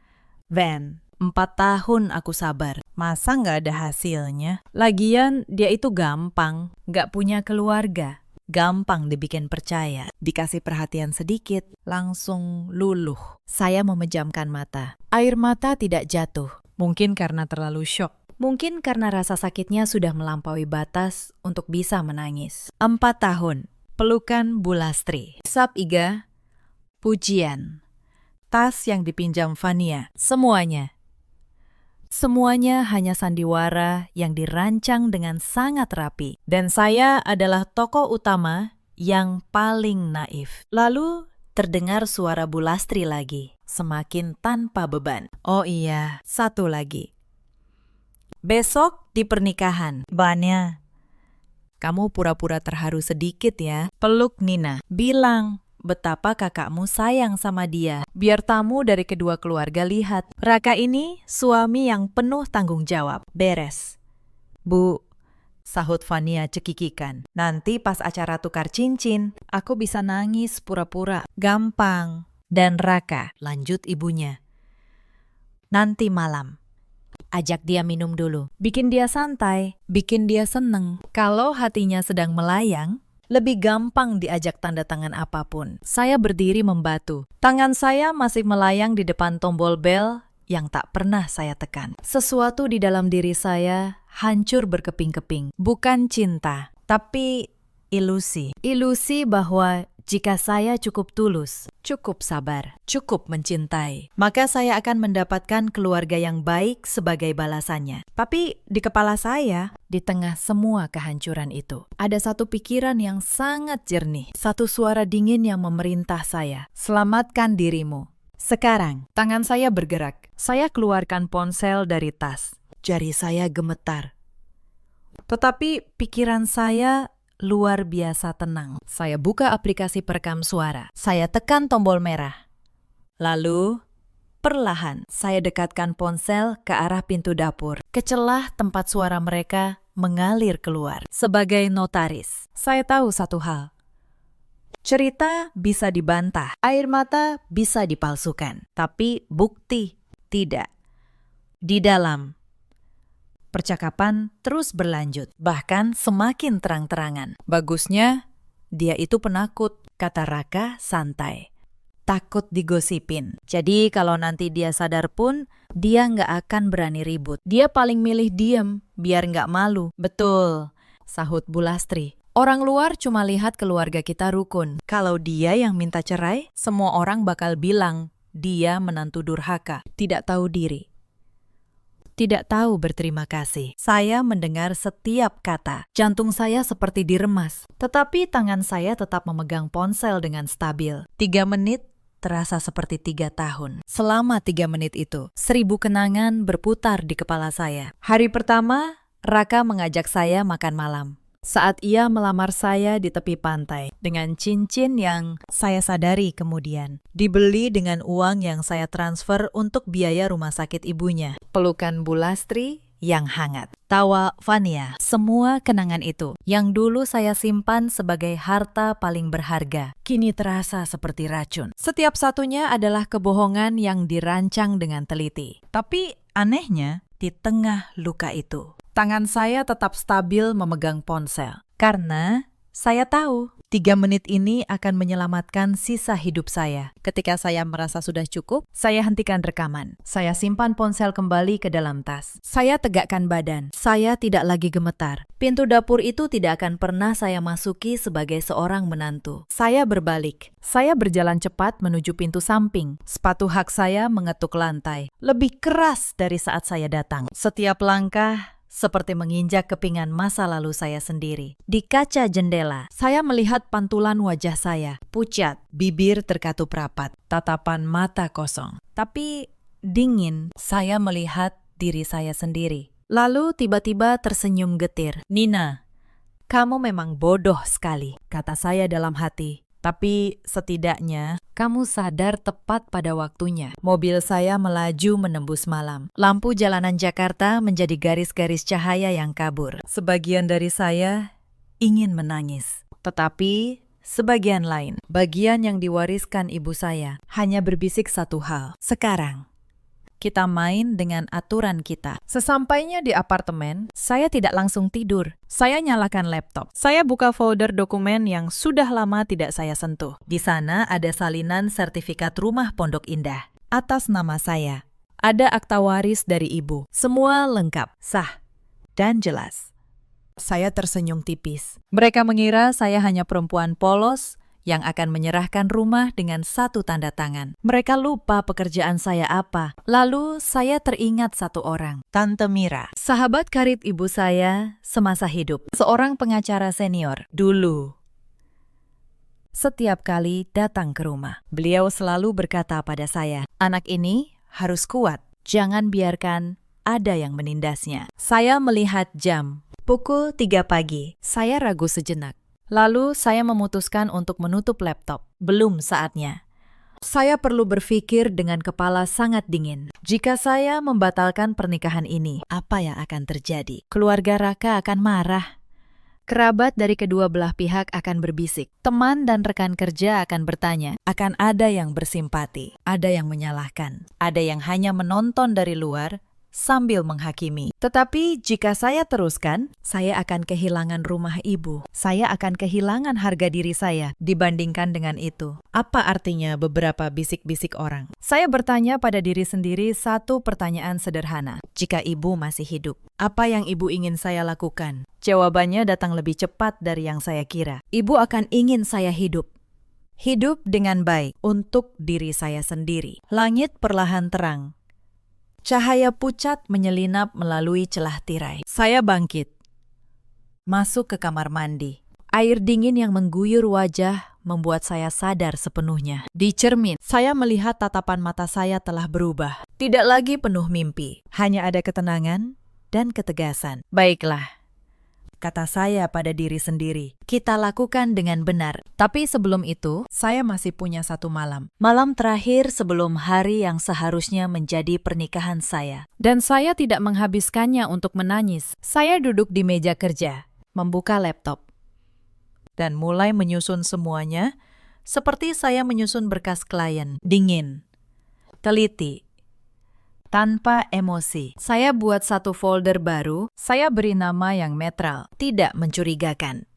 Van, 4 tahun aku sabar. Masa nggak ada hasilnya? Lagian dia itu gampang, nggak punya keluarga. Gampang dibikin percaya, dikasih perhatian sedikit, langsung luluh. Saya memejamkan mata. Air mata tidak jatuh. Mungkin karena terlalu syok. Mungkin karena rasa sakitnya sudah melampaui batas untuk bisa menangis. 4 tahun. Pelukan Bu Lastri. Sap Iga. Pujian. Tas yang dipinjam Fania. Semuanya. Semuanya hanya sandiwara yang dirancang dengan sangat rapi. Dan saya adalah tokoh utama yang paling naif. Lalu terdengar suara Bu Lastri lagi, semakin tanpa beban. Oh iya, satu lagi. Besok di pernikahan. Banya, kamu pura-pura terharu sedikit ya. Peluk Nina. Bilang betapa kakakmu sayang sama dia. Biar tamu dari kedua keluarga lihat. Raka ini suami yang penuh tanggung jawab. Beres. Bu, sahut Fania cekikikan. Nanti pas acara tukar cincin, aku bisa nangis pura-pura. Gampang. Dan Raka, lanjut ibunya. Nanti malam. Ajak dia minum dulu. Bikin dia santai. Bikin dia seneng. Kalau hatinya sedang melayang, lebih gampang diajak tanda tangan apapun. Saya berdiri membatu. Tangan saya masih melayang di depan tombol bel yang tak pernah saya tekan. Sesuatu di dalam diri saya hancur berkeping-keping. Bukan cinta, tapi ilusi. Ilusi bahwa jika saya cukup tulus, cukup sabar, cukup mencintai, maka saya akan mendapatkan keluarga yang baik sebagai balasannya. Tapi di kepala saya, di tengah semua kehancuran itu, ada satu pikiran yang sangat jernih. Satu suara dingin yang memerintah saya. Selamatkan dirimu. Sekarang, tangan saya bergerak. Saya keluarkan ponsel dari tas. Jari saya gemetar. Tetapi pikiran saya luar biasa tenang. Saya buka aplikasi perekam suara. Saya tekan tombol merah. Lalu, perlahan saya dekatkan ponsel ke arah pintu dapur, ke celah tempat suara mereka mengalir keluar. Sebagai notaris, saya tahu satu hal. Cerita bisa dibantah, air mata bisa dipalsukan, tapi bukti tidak. Di dalam percakapan terus berlanjut, bahkan semakin terang-terangan. Bagusnya, dia itu penakut, kata Raka santai. Takut digosipin. Jadi kalau nanti dia sadar pun, dia nggak akan berani ribut. Dia paling milih diem, biar nggak malu. Betul, sahut Bu Lastri. Orang luar cuma lihat keluarga kita rukun. Kalau dia yang minta cerai, semua orang bakal bilang dia menantu durhaka, tidak tahu diri. Tidak tahu berterima kasih. Saya mendengar setiap kata. Jantung saya seperti diremas. Tetapi tangan saya tetap memegang ponsel dengan stabil. 3 menit terasa seperti 3 tahun. Selama 3 menit itu, 1000 kenangan berputar di kepala saya. Hari pertama, Raka mengajak saya makan malam. Saat ia melamar saya di tepi pantai, dengan cincin yang saya sadari kemudian dibeli dengan uang yang saya transfer untuk biaya rumah sakit ibunya. Pelukan Bu Lastri yang hangat. Tawa Vania, semua kenangan itu yang dulu saya simpan sebagai harta paling berharga, kini terasa seperti racun. Setiap satunya adalah kebohongan yang dirancang dengan teliti. Tapi anehnya, di tengah luka itu, tangan saya tetap stabil memegang ponsel. Karena saya tahu 3 menit ini akan menyelamatkan sisa hidup saya. Ketika saya merasa sudah cukup, saya hentikan rekaman. Saya simpan ponsel kembali ke dalam tas. Saya tegakkan badan. Saya tidak lagi gemetar. Pintu dapur itu tidak akan pernah saya masuki sebagai seorang menantu. Saya berbalik. Saya berjalan cepat menuju pintu samping. Sepatu hak saya mengetuk lantai. Lebih keras dari saat saya datang. Setiap langkah seperti menginjak kepingan masa lalu saya sendiri. Di kaca jendela, saya melihat pantulan wajah saya. Pucat, bibir terkatup rapat, tatapan mata kosong. Tapi dingin, saya melihat diri saya sendiri. Lalu tiba-tiba tersenyum getir. "Nina, kamu memang bodoh sekali," kata saya dalam hati. Tapi setidaknya kamu sadar tepat pada waktunya. Mobil saya melaju menembus malam. Lampu jalanan Jakarta menjadi garis-garis cahaya yang kabur. Sebagian dari saya ingin menangis. Tetapi sebagian lain, bagian yang diwariskan ibu saya, hanya berbisik satu hal. Sekarang, kita main dengan aturan kita. Sesampainya di apartemen, saya tidak langsung tidur. Saya nyalakan laptop. Saya buka folder dokumen yang sudah lama tidak saya sentuh. Di sana ada salinan sertifikat rumah Pondok Indah atas nama saya. Ada akta waris dari ibu. Semua lengkap, sah, dan jelas. Saya tersenyum tipis. Mereka mengira saya hanya perempuan polos yang akan menyerahkan rumah dengan satu tanda tangan. Mereka lupa pekerjaan saya apa. Lalu saya teringat satu orang, Tante Mira, sahabat karib ibu saya semasa hidup, seorang pengacara senior dulu. Setiap kali datang ke rumah, beliau selalu berkata pada saya, "Anak ini harus kuat, jangan biarkan ada yang menindasnya." Saya melihat jam, pukul 3 pagi. Saya ragu sejenak. Lalu saya memutuskan untuk menutup laptop. Belum saatnya. Saya perlu berpikir dengan kepala sangat dingin. Jika saya membatalkan pernikahan ini, apa yang akan terjadi? Keluarga Raka akan marah. Kerabat dari kedua belah pihak akan berbisik. Teman dan rekan kerja akan bertanya. Akan ada yang bersimpati, ada yang menyalahkan, ada yang hanya menonton dari luar sambil menghakimi. Tetapi jika saya teruskan, saya akan kehilangan rumah ibu. Saya akan kehilangan harga diri saya dibandingkan dengan itu. Apa artinya beberapa bisik-bisik orang? Saya bertanya pada diri sendiri satu pertanyaan sederhana. Jika ibu masih hidup, apa yang ibu ingin saya lakukan? Jawabannya datang lebih cepat dari yang saya kira. Ibu akan ingin saya hidup. Hidup dengan baik untuk diri saya sendiri. Langit perlahan terang. Cahaya pucat menyelinap melalui celah tirai. Saya bangkit. Masuk ke kamar mandi. Air dingin yang mengguyur wajah membuat saya sadar sepenuhnya. Di cermin, saya melihat tatapan mata saya telah berubah. Tidak lagi penuh mimpi. Hanya ada ketenangan dan ketegasan. Baiklah. kata saya pada diri sendiri. Kita lakukan dengan benar. Tapi sebelum itu, saya masih punya satu malam. Malam terakhir sebelum hari yang seharusnya menjadi pernikahan saya. Dan saya tidak menghabiskannya untuk menangis. Saya duduk di meja kerja, membuka laptop, dan mulai menyusun semuanya seperti saya menyusun berkas klien. Dingin, teliti, tanpa emosi. Saya buat satu folder baru, saya beri nama yang netral, tidak mencurigakan.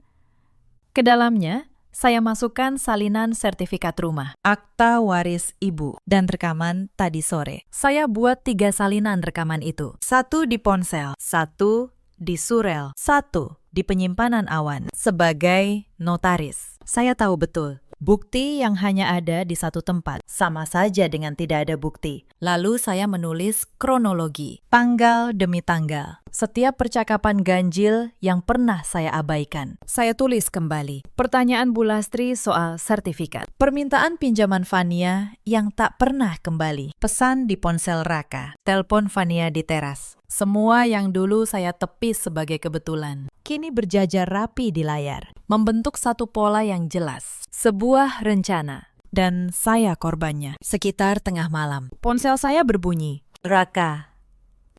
Ke dalamnya, saya masukkan salinan sertifikat rumah, akta waris ibu, dan rekaman tadi sore. Saya buat 3 salinan rekaman itu. 1 di ponsel, 1 di surel, 1 di penyimpanan awan sebagai notaris. Saya tahu betul. Bukti yang hanya ada di satu tempat, sama saja dengan tidak ada bukti. Lalu saya menulis kronologi, tanggal demi tanggal. Setiap percakapan ganjil yang pernah saya abaikan. Saya tulis kembali. Pertanyaan Bu Lastri soal sertifikat. Permintaan pinjaman Fania yang tak pernah kembali. Pesan di ponsel Raka. Telepon Fania di teras. Semua yang dulu saya tepis sebagai kebetulan, kini berjajar rapi di layar, membentuk satu pola yang jelas, sebuah rencana. Dan saya korbannya. Sekitar tengah malam, ponsel saya berbunyi. Raka.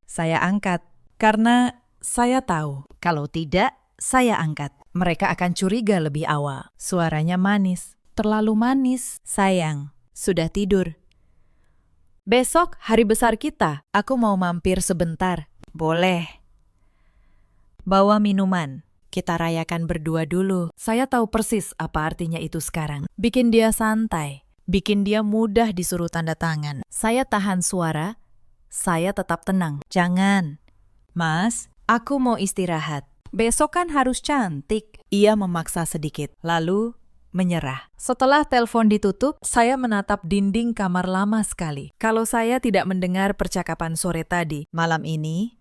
Saya angkat, karena saya tahu, kalau tidak, saya angkat. Mereka akan curiga lebih awal. Suaranya manis, terlalu manis. Sayang, sudah tidur. Besok hari besar kita, aku mau mampir sebentar. Boleh. Bawa minuman. Kita rayakan berdua dulu. Saya tahu persis apa artinya itu sekarang. Bikin dia santai. Bikin dia mudah disuruh tanda tangan. Saya tahan suara. Saya tetap tenang. Jangan. Mas, aku mau istirahat. Besok kan harus cantik. Ia memaksa sedikit. Lalu menyerah. Setelah telepon ditutup, saya menatap dinding kamar lama sekali. Kalau saya tidak mendengar percakapan sore tadi, malam ini,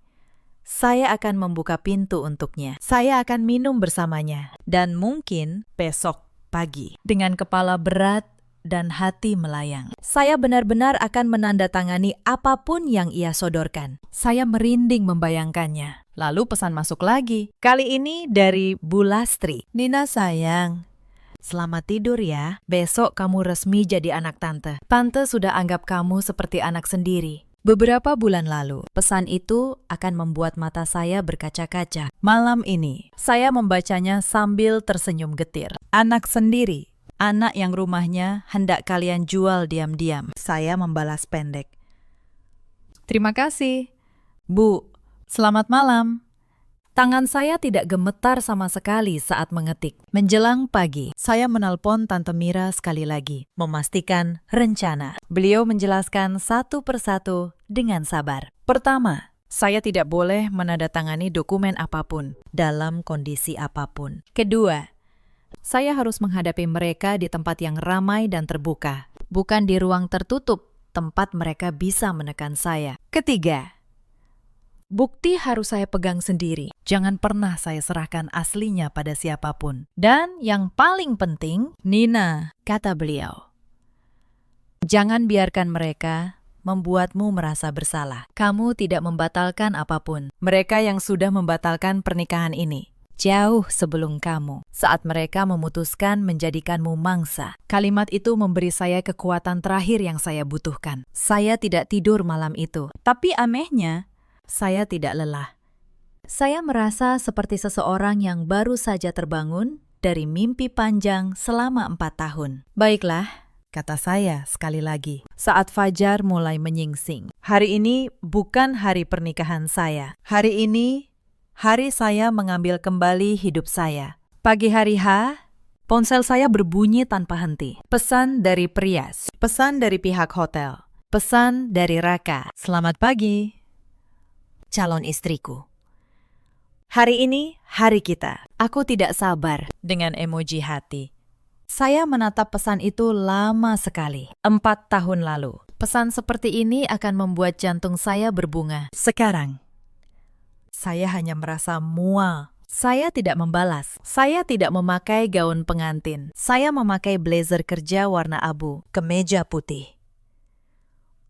saya akan membuka pintu untuknya. Saya akan minum bersamanya. Dan mungkin besok pagi. Dengan kepala berat dan hati melayang. Saya benar-benar akan menandatangani apapun yang ia sodorkan. Saya merinding membayangkannya. Lalu pesan masuk lagi. Kali ini dari Bu Lastri. Nina sayang, selamat tidur ya. Besok kamu resmi jadi anak tante. Tante sudah anggap kamu seperti anak sendiri. Beberapa bulan lalu, pesan itu akan membuat mata saya berkaca-kaca. Malam ini, saya membacanya sambil tersenyum getir. Anak sendiri. Anak yang rumahnya hendak kalian jual diam-diam. Saya membalas pendek. Terima kasih. Bu, selamat malam. Tangan saya tidak gemetar sama sekali saat mengetik. Menjelang pagi, saya menelpon Tante Mira sekali lagi, memastikan rencana. Beliau menjelaskan satu persatu dengan sabar. Pertama, saya tidak boleh menandatangani dokumen apapun, dalam kondisi apapun. Kedua, saya harus menghadapi mereka di tempat yang ramai dan terbuka, bukan di ruang tertutup, tempat mereka bisa menekan saya. Ketiga, bukti harus saya pegang sendiri. Jangan pernah saya serahkan aslinya pada siapapun. Dan yang paling penting, Nina, kata beliau, jangan biarkan mereka membuatmu merasa bersalah. Kamu tidak membatalkan apapun. Mereka yang sudah membatalkan pernikahan ini, jauh sebelum kamu, saat mereka memutuskan menjadikanmu mangsa. Kalimat itu memberi saya kekuatan terakhir yang saya butuhkan. Saya tidak tidur malam itu. Tapi anehnya, saya tidak lelah. Saya merasa seperti seseorang yang baru saja terbangun dari mimpi panjang selama 4 tahun. Baiklah, kata saya sekali lagi, saat fajar mulai menyingsing. Hari ini bukan hari pernikahan saya. Hari ini, hari saya mengambil kembali hidup saya. Pagi hari H, ponsel saya berbunyi tanpa henti. Pesan dari Prias, pesan dari pihak hotel, pesan dari Raka. Selamat pagi, calon istriku. Hari ini, hari kita. Aku tidak sabar, dengan emoji hati. Saya menatap pesan itu lama sekali, 4 tahun lalu. Pesan seperti ini akan membuat jantung saya berbunga. Sekarang, saya hanya merasa mual. Saya tidak membalas. Saya tidak memakai gaun pengantin. Saya memakai blazer kerja warna abu, kemeja putih.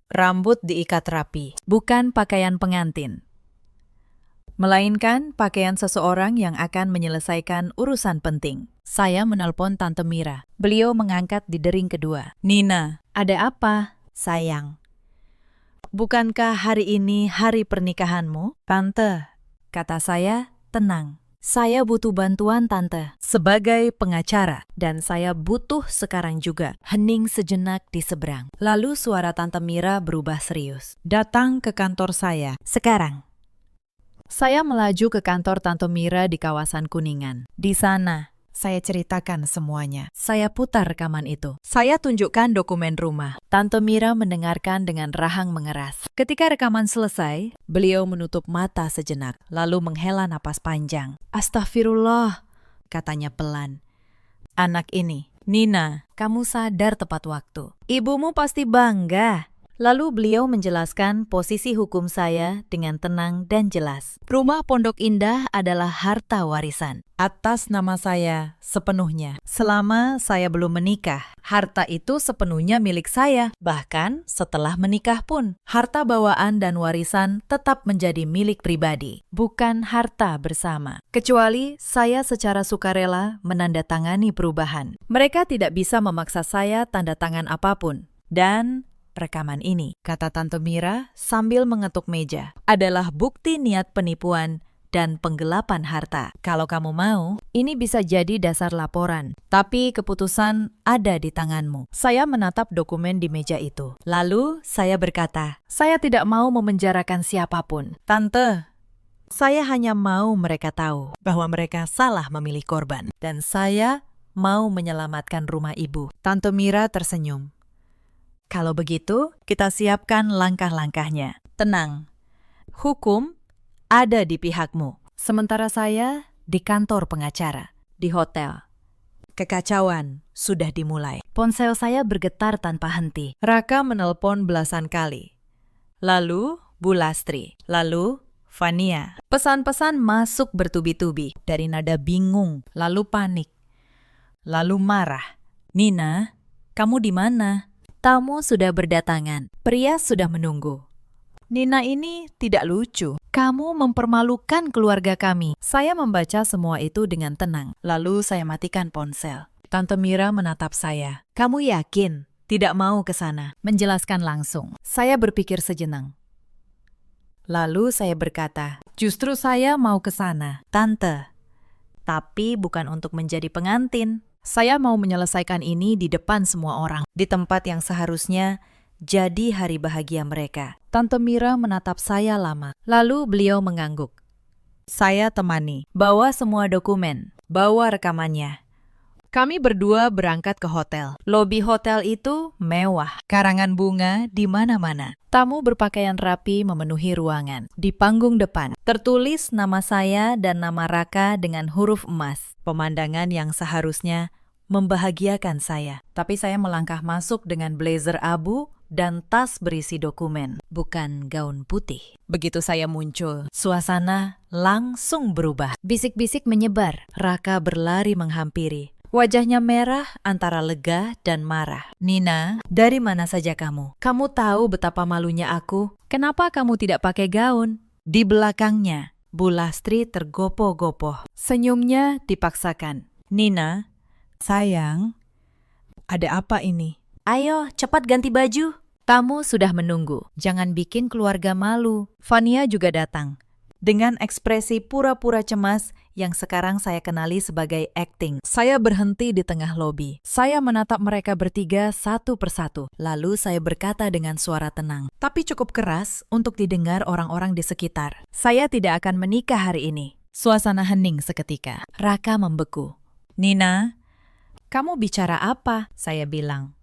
Rambut diikat rapi, bukan pakaian pengantin. melainkan pakaian seseorang yang akan menyelesaikan urusan penting. Saya menelpon Tante Mira. Beliau mengangkat di dering kedua. Nina, ada apa, sayang? Bukankah hari ini hari pernikahanmu? Tante, kata saya, tenang. Saya butuh bantuan Tante sebagai pengacara dan saya butuh sekarang juga. Hening sejenak di seberang. Lalu suara Tante Mira berubah serius. Datang ke kantor saya. Sekarang. Saya melaju ke kantor Tante Mira di kawasan Kuningan. Di sana, saya ceritakan semuanya. Saya putar rekaman itu. Saya tunjukkan dokumen rumah. Tante Mira mendengarkan dengan rahang mengeras. Ketika rekaman selesai, beliau menutup mata sejenak, lalu menghela napas panjang. Astagfirullah, katanya pelan. Anak ini, Nina, kamu sadar tepat waktu. Ibumu pasti bangga. Lalu beliau menjelaskan posisi hukum saya dengan tenang dan jelas. Rumah Pondok Indah adalah harta warisan. Atas nama saya sepenuhnya. Selama saya belum menikah, harta itu sepenuhnya milik saya. Bahkan setelah menikah pun, harta bawaan dan warisan tetap menjadi milik pribadi, bukan harta bersama. Kecuali saya secara sukarela menandatangani perubahan. Mereka tidak bisa memaksa saya tanda tangan apapun. Dan rekaman ini, kata Tante Mira sambil mengetuk meja, adalah bukti niat penipuan dan penggelapan harta. Kalau kamu mau, ini bisa jadi dasar laporan. Tapi keputusan ada di tanganmu. Saya menatap dokumen di meja itu. Lalu saya berkata, saya tidak mau memenjarakan siapapun. Tante, saya hanya mau mereka tahu bahwa mereka salah memilih korban. Dan saya mau menyelamatkan rumah ibu. Tante Mira tersenyum. Kalau begitu, kita siapkan langkah-langkahnya. Tenang, hukum ada di pihakmu. Sementara saya di kantor pengacara, di hotel. Kekacauan sudah dimulai. Ponsel saya bergetar tanpa henti. Raka menelpon belasan kali. Lalu Bu Lastri, lalu Fania. Pesan-pesan masuk bertubi-tubi dari nada bingung, lalu panik, lalu marah. Nina, kamu di mana? Tamu sudah berdatangan. Pria sudah menunggu. Nina ini tidak lucu. Kamu mempermalukan keluarga kami. Saya membaca semua itu dengan tenang. Lalu saya matikan ponsel. Tante Mira menatap saya. Kamu yakin tidak mau ke sana? Menjelaskan langsung. Saya berpikir sejenak. Lalu saya berkata, justru saya mau ke sana, Tante. Tapi bukan untuk menjadi pengantin. Saya mau menyelesaikan ini di depan semua orang, di tempat yang seharusnya jadi hari bahagia mereka. Tante Mira menatap saya lama, lalu beliau mengangguk. Saya temani, bawa semua dokumen, bawa rekamannya. Kami berdua berangkat ke hotel. Lobi hotel itu mewah, karangan bunga di mana-mana. Tamu berpakaian rapi memenuhi ruangan. Di panggung depan, tertulis nama saya dan nama Raka dengan huruf emas. Pemandangan yang seharusnya membahagiakan saya. Tapi saya melangkah masuk dengan blazer abu dan tas berisi dokumen, bukan gaun putih. Begitu saya muncul, suasana langsung berubah. Bisik-bisik menyebar. Raka berlari menghampiri. Wajahnya merah antara lega dan marah. Nina, dari mana saja kamu? Kamu tahu betapa malunya aku? Kenapa kamu tidak pakai gaun? Di belakangnya, Bu Lastri tergopoh-gopoh. Senyumnya dipaksakan. Nina, sayang, ada apa ini? Ayo, cepat ganti baju. Tamu sudah menunggu. Jangan bikin keluarga malu. Fania juga datang. Dengan ekspresi pura-pura cemas yang sekarang saya kenali sebagai acting. Saya berhenti di tengah lobi. Saya menatap mereka bertiga satu persatu. Lalu saya berkata dengan suara tenang, tapi cukup keras untuk didengar orang-orang di sekitar. Saya tidak akan menikah hari ini. Suasana hening seketika. Raka membeku. Nina, kamu bicara apa? Saya bilang.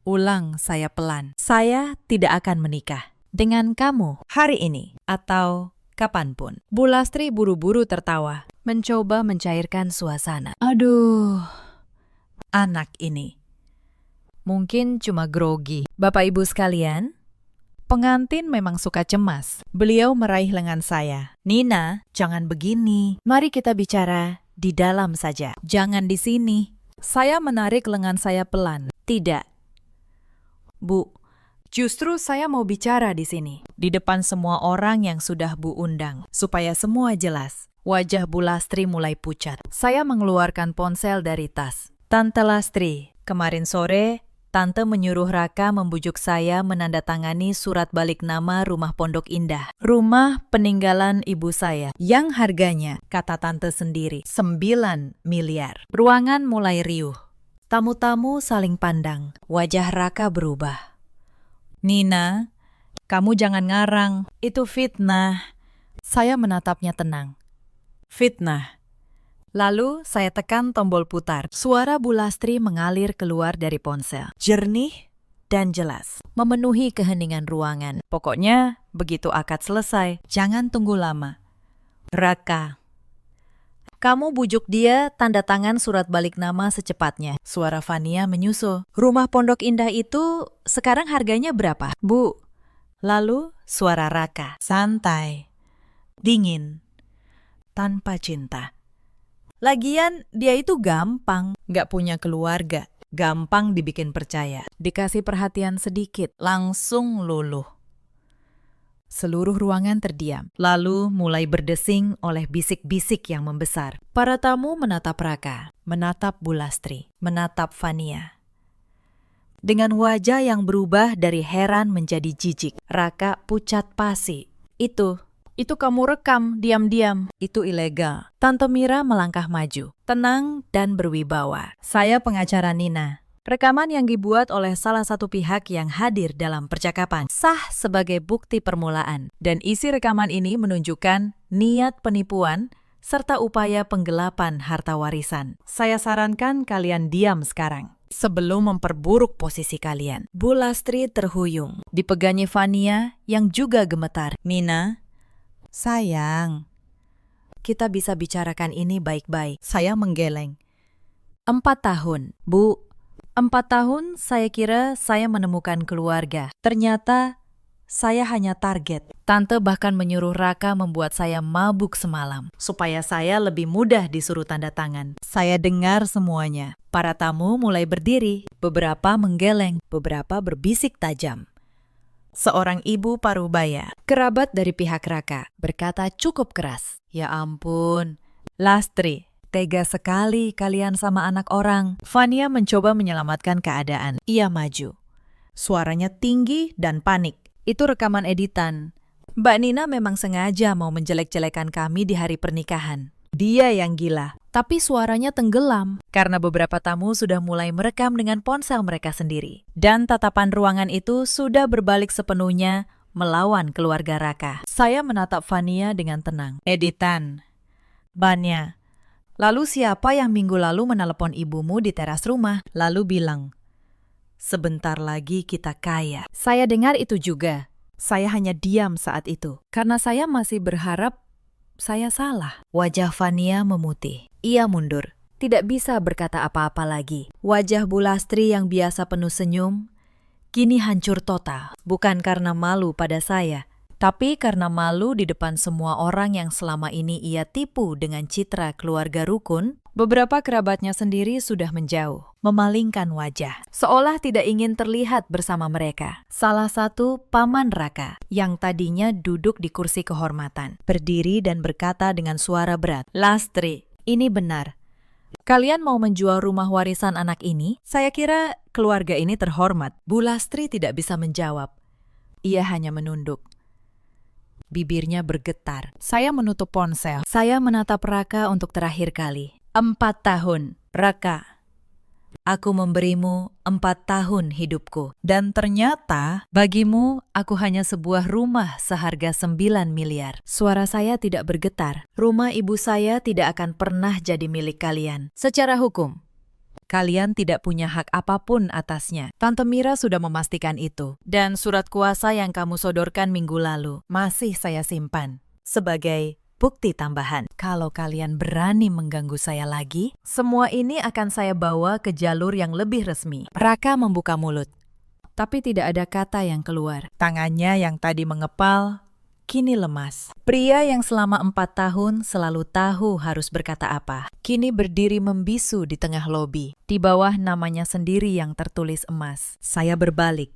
Ulang saya pelan. Saya tidak akan menikah dengan kamu hari ini atau kapanpun. Bu Lastri buru-buru tertawa, mencoba mencairkan suasana. Aduh, anak ini. Mungkin cuma grogi. Bapak Ibu sekalian, pengantin memang suka cemas. Beliau meraih lengan saya. Nina, jangan begini. Mari kita bicara di dalam saja. Jangan di sini. Saya menarik lengan saya pelan. Tidak. Bu, Justru saya mau bicara di sini, di depan semua orang yang sudah Bu undang, supaya semua jelas. Wajah Bu Lastri mulai pucat. Saya mengeluarkan ponsel dari tas. Tante Lastri, kemarin sore, Tante menyuruh Raka membujuk saya menandatangani surat balik nama Rumah Pondok Indah. Rumah peninggalan ibu saya, yang harganya, kata Tante sendiri, 9 miliar. Ruangan mulai riuh. Tamu-tamu saling pandang. Wajah Raka berubah. Nina, kamu jangan ngarang. Itu fitnah. Saya menatapnya tenang. Fitnah. Lalu saya tekan tombol putar. Suara Bu Lastri mengalir keluar dari ponsel. Jernih dan jelas. Memenuhi keheningan ruangan. Pokoknya, begitu akad selesai, jangan tunggu lama. Raka, kamu bujuk dia tanda tangan surat balik nama secepatnya. Suara Fania menyusul. Rumah Pondok Indah itu sekarang harganya berapa? Bu. Lalu suara Raka. Santai. Dingin. Tanpa cinta. Lagian dia itu gampang, gak punya keluarga, gampang dibikin percaya. Dikasih perhatian sedikit, langsung luluh. Seluruh ruangan terdiam, lalu mulai berdesing oleh bisik-bisik yang membesar. Para tamu menatap Raka, menatap Bu Lastri, menatap Fania. Dengan wajah yang berubah dari heran menjadi jijik, Raka pucat pasi. Itu kamu rekam diam-diam. Itu ilegal. Tante Mira melangkah maju, tenang dan berwibawa. Saya pengacara Nina. Rekaman yang dibuat oleh salah satu pihak yang hadir dalam percakapan sah sebagai bukti permulaan. Dan isi rekaman ini menunjukkan niat penipuan serta upaya penggelapan harta warisan. Saya sarankan kalian diam sekarang, sebelum memperburuk posisi kalian. Bu Lastri terhuyung. Dipegangi Fania yang juga gemetar. Nina, sayang, kita bisa bicarakan ini baik-baik. Saya menggeleng. 4 tahun, Bu. 4 tahun saya kira saya menemukan keluarga. Ternyata saya hanya target. Tante bahkan menyuruh Raka membuat saya mabuk semalam, supaya saya lebih mudah disuruh tanda tangan. Saya dengar semuanya. Para tamu mulai berdiri, beberapa menggeleng, beberapa berbisik tajam. Seorang ibu parubaya, kerabat dari pihak Raka, berkata cukup keras. Ya ampun, Lastri, tega sekali kalian sama anak orang. Fania mencoba menyelamatkan keadaan. Ia maju. Suaranya tinggi dan panik. Itu rekaman editan. Mbak Nina memang sengaja mau menjelek-jelekan kami di hari pernikahan. Dia yang gila. Tapi suaranya tenggelam karena beberapa tamu sudah mulai merekam dengan ponsel mereka sendiri. Dan tatapan ruangan itu sudah berbalik sepenuhnya melawan keluarga Raka. Saya menatap Fania dengan tenang. Editan. Banya. Lalu siapa yang minggu lalu menelepon ibumu di teras rumah? Lalu bilang, sebentar lagi kita kaya. Saya dengar itu juga. Saya hanya diam saat itu. Karena saya masih berharap saya salah. Wajah Fania memutih. Ia mundur. Tidak bisa berkata apa-apa lagi. Wajah Bu Lastri yang biasa penuh senyum, kini hancur total. Bukan karena malu pada saya, tapi karena malu di depan semua orang yang selama ini ia tipu dengan citra keluarga rukun. Beberapa kerabatnya sendiri sudah menjauh, memalingkan wajah, seolah tidak ingin terlihat bersama mereka. Salah satu paman Raka, yang tadinya duduk di kursi kehormatan, berdiri dan berkata dengan suara berat, Lastri, ini benar. Kalian mau menjual rumah warisan anak ini? Saya kira keluarga ini terhormat. Bu Lastri tidak bisa menjawab. Ia hanya menunduk. Bibirnya bergetar. Saya menutup ponsel. Saya menatap Raka untuk terakhir kali. 4 tahun, Raka. Aku memberimu 4 tahun hidupku. Dan ternyata, bagimu, aku hanya sebuah rumah seharga 9 miliar. Suara saya tidak bergetar. Rumah ibu saya tidak akan pernah jadi milik kalian. Secara hukum, kalian tidak punya hak apapun atasnya. Tante Mira sudah memastikan itu. Dan surat kuasa yang kamu sodorkan minggu lalu, masih saya simpan. Sebagai bukti tambahan, kalau kalian berani mengganggu saya lagi, semua ini akan saya bawa ke jalur yang lebih resmi. Raka membuka mulut, tapi tidak ada kata yang keluar. Tangannya yang tadi mengepal, kini lemas. Pria yang selama 4 tahun selalu tahu harus berkata apa, kini berdiri membisu di tengah lobi. Di bawah namanya sendiri yang tertulis emas. Saya berbalik.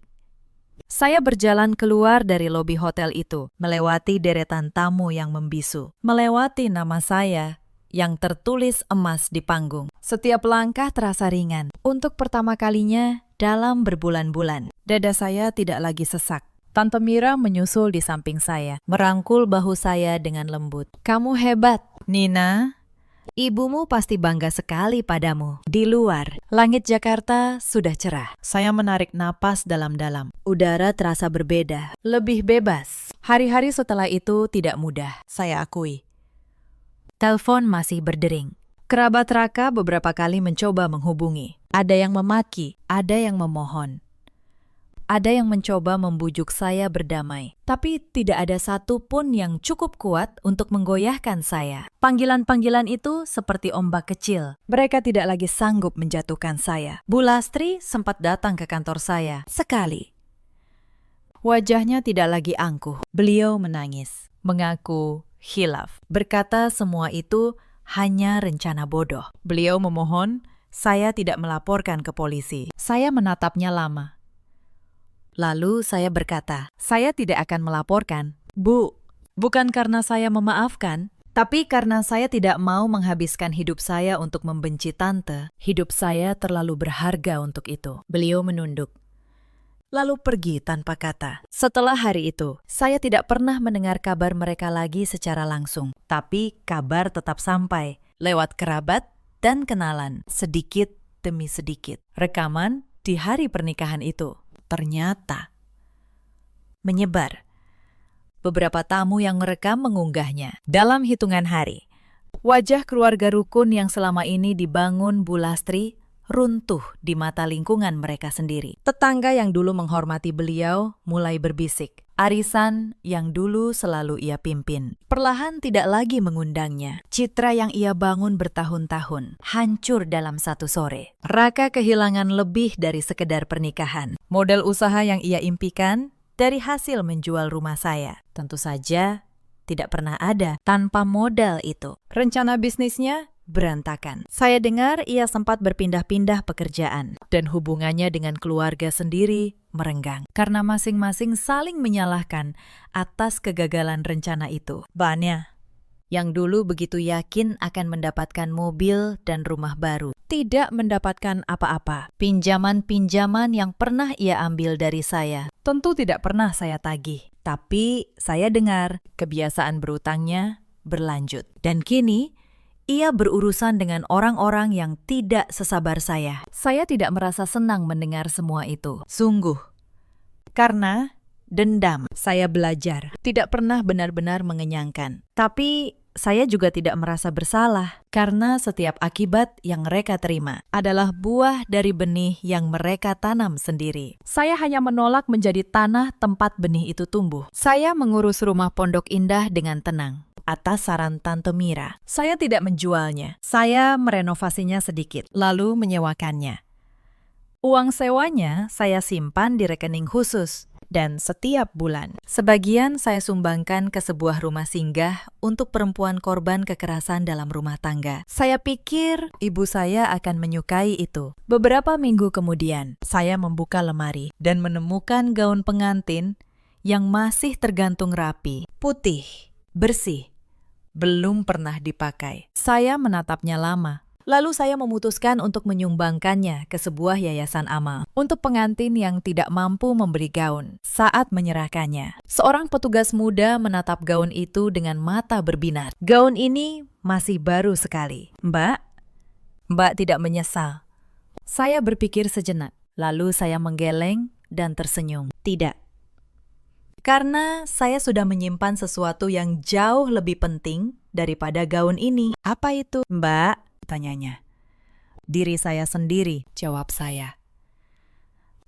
Saya berjalan keluar dari lobi hotel itu, melewati deretan tamu yang membisu, melewati nama saya yang tertulis emas di panggung. Setiap langkah terasa ringan. Untuk pertama kalinya dalam berbulan-bulan, dada saya tidak lagi sesak. Tante Mira menyusul di samping saya, merangkul bahu saya dengan lembut. "Kamu hebat, Nina. Ibumu pasti bangga sekali padamu." Di luar, langit Jakarta sudah cerah. Saya menarik napas dalam-dalam. Udara terasa berbeda, lebih bebas. Hari-hari setelah itu tidak mudah, saya akui. Telepon masih berdering. Kerabat Raka beberapa kali mencoba menghubungi. Ada yang memaki, ada yang memohon. Ada yang mencoba membujuk saya berdamai, tapi tidak ada satupun yang cukup kuat untuk menggoyahkan saya. Panggilan-panggilan itu seperti ombak kecil. Mereka tidak lagi sanggup menjatuhkan saya. Bu Lastri sempat datang ke kantor saya sekali. Wajahnya tidak lagi angkuh. Beliau menangis, mengaku khilaf, berkata semua itu hanya rencana bodoh. Beliau memohon saya tidak melaporkan ke polisi. Saya menatapnya lama. Lalu saya berkata, "Saya tidak akan melaporkan, Bu. Bukan karena saya memaafkan, tapi karena saya tidak mau menghabiskan hidup saya untuk membenci tante. Hidup saya terlalu berharga untuk itu." Beliau menunduk, lalu pergi tanpa kata. Setelah hari itu, saya tidak pernah mendengar kabar mereka lagi secara langsung. Tapi kabar tetap sampai, lewat kerabat dan kenalan, sedikit demi sedikit. Rekaman di hari pernikahan itu ternyata menyebar. Beberapa tamu yang merekam mengunggahnya. Dalam hitungan hari, wajah keluarga rukun yang selama ini dibangun Bu Lastri runtuh di mata lingkungan mereka sendiri. Tetangga yang dulu menghormati beliau mulai berbisik. Arisan yang dulu selalu ia pimpin perlahan tidak lagi mengundangnya. Citra yang ia bangun bertahun-tahun hancur dalam satu sore. Raka kehilangan lebih dari sekedar pernikahan. Modal usaha yang ia impikan dari hasil menjual rumah saya tentu saja tidak pernah ada tanpa modal itu. Rencana bisnisnya berantakan. Saya dengar ia sempat berpindah-pindah pekerjaan dan hubungannya dengan keluarga sendiri merenggang karena masing-masing saling menyalahkan atas kegagalan rencana itu. Banyak yang dulu begitu yakin akan mendapatkan mobil dan rumah baru, tidak mendapatkan apa-apa. Pinjaman-pinjaman yang pernah ia ambil dari saya tentu tidak pernah saya tagih. Tapi saya dengar kebiasaan berutangnya berlanjut. Dan kini ia berurusan dengan orang-orang yang tidak sesabar saya. Saya tidak merasa senang mendengar semua itu. Sungguh. Karena dendam. Saya belajar. Tidak pernah benar-benar mengenyangkan. Tapi saya juga tidak merasa bersalah. Karena setiap akibat yang mereka terima adalah buah dari benih yang mereka tanam sendiri. Saya hanya menolak menjadi tanah tempat benih itu tumbuh. Saya mengurus rumah Pondok Indah dengan tenang. Atas saran Tante Mira, saya tidak menjualnya. Saya merenovasinya sedikit, lalu menyewakannya. Uang sewanya saya simpan di rekening khusus. Dan setiap bulan, sebagian saya sumbangkan ke sebuah rumah singgah untuk perempuan korban kekerasan dalam rumah tangga. Saya pikir ibu saya akan menyukai itu. Beberapa minggu kemudian, saya membuka lemari dan menemukan gaun pengantin yang masih tergantung rapi, putih, bersih, belum pernah dipakai. Saya menatapnya lama. Lalu saya memutuskan untuk menyumbangkannya ke sebuah yayasan amal untuk pengantin yang tidak mampu membeli gaun. Saat menyerahkannya, seorang petugas muda menatap gaun itu dengan mata berbinar. Gaun ini masih baru sekali. Mbak tidak menyesal. Saya berpikir sejenak, lalu saya menggeleng dan tersenyum. Tidak. Karena saya sudah menyimpan sesuatu yang jauh lebih penting daripada gaun ini. Apa itu, Mbak? Tanyanya. Diri saya sendiri, jawab saya.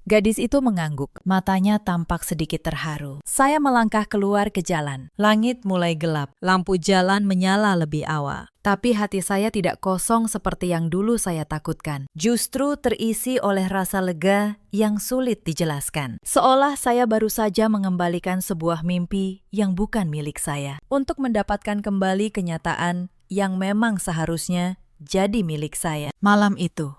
Gadis itu mengangguk, matanya tampak sedikit terharu. Saya melangkah keluar ke jalan. Langit mulai gelap, lampu jalan menyala lebih awal. Tapi hati saya tidak kosong seperti yang dulu saya takutkan. Justru terisi oleh rasa lega yang sulit dijelaskan. Seolah saya baru saja mengembalikan sebuah mimpi yang bukan milik saya. Untuk mendapatkan kembali kenyataan yang memang seharusnya jadi milik saya. Malam itu,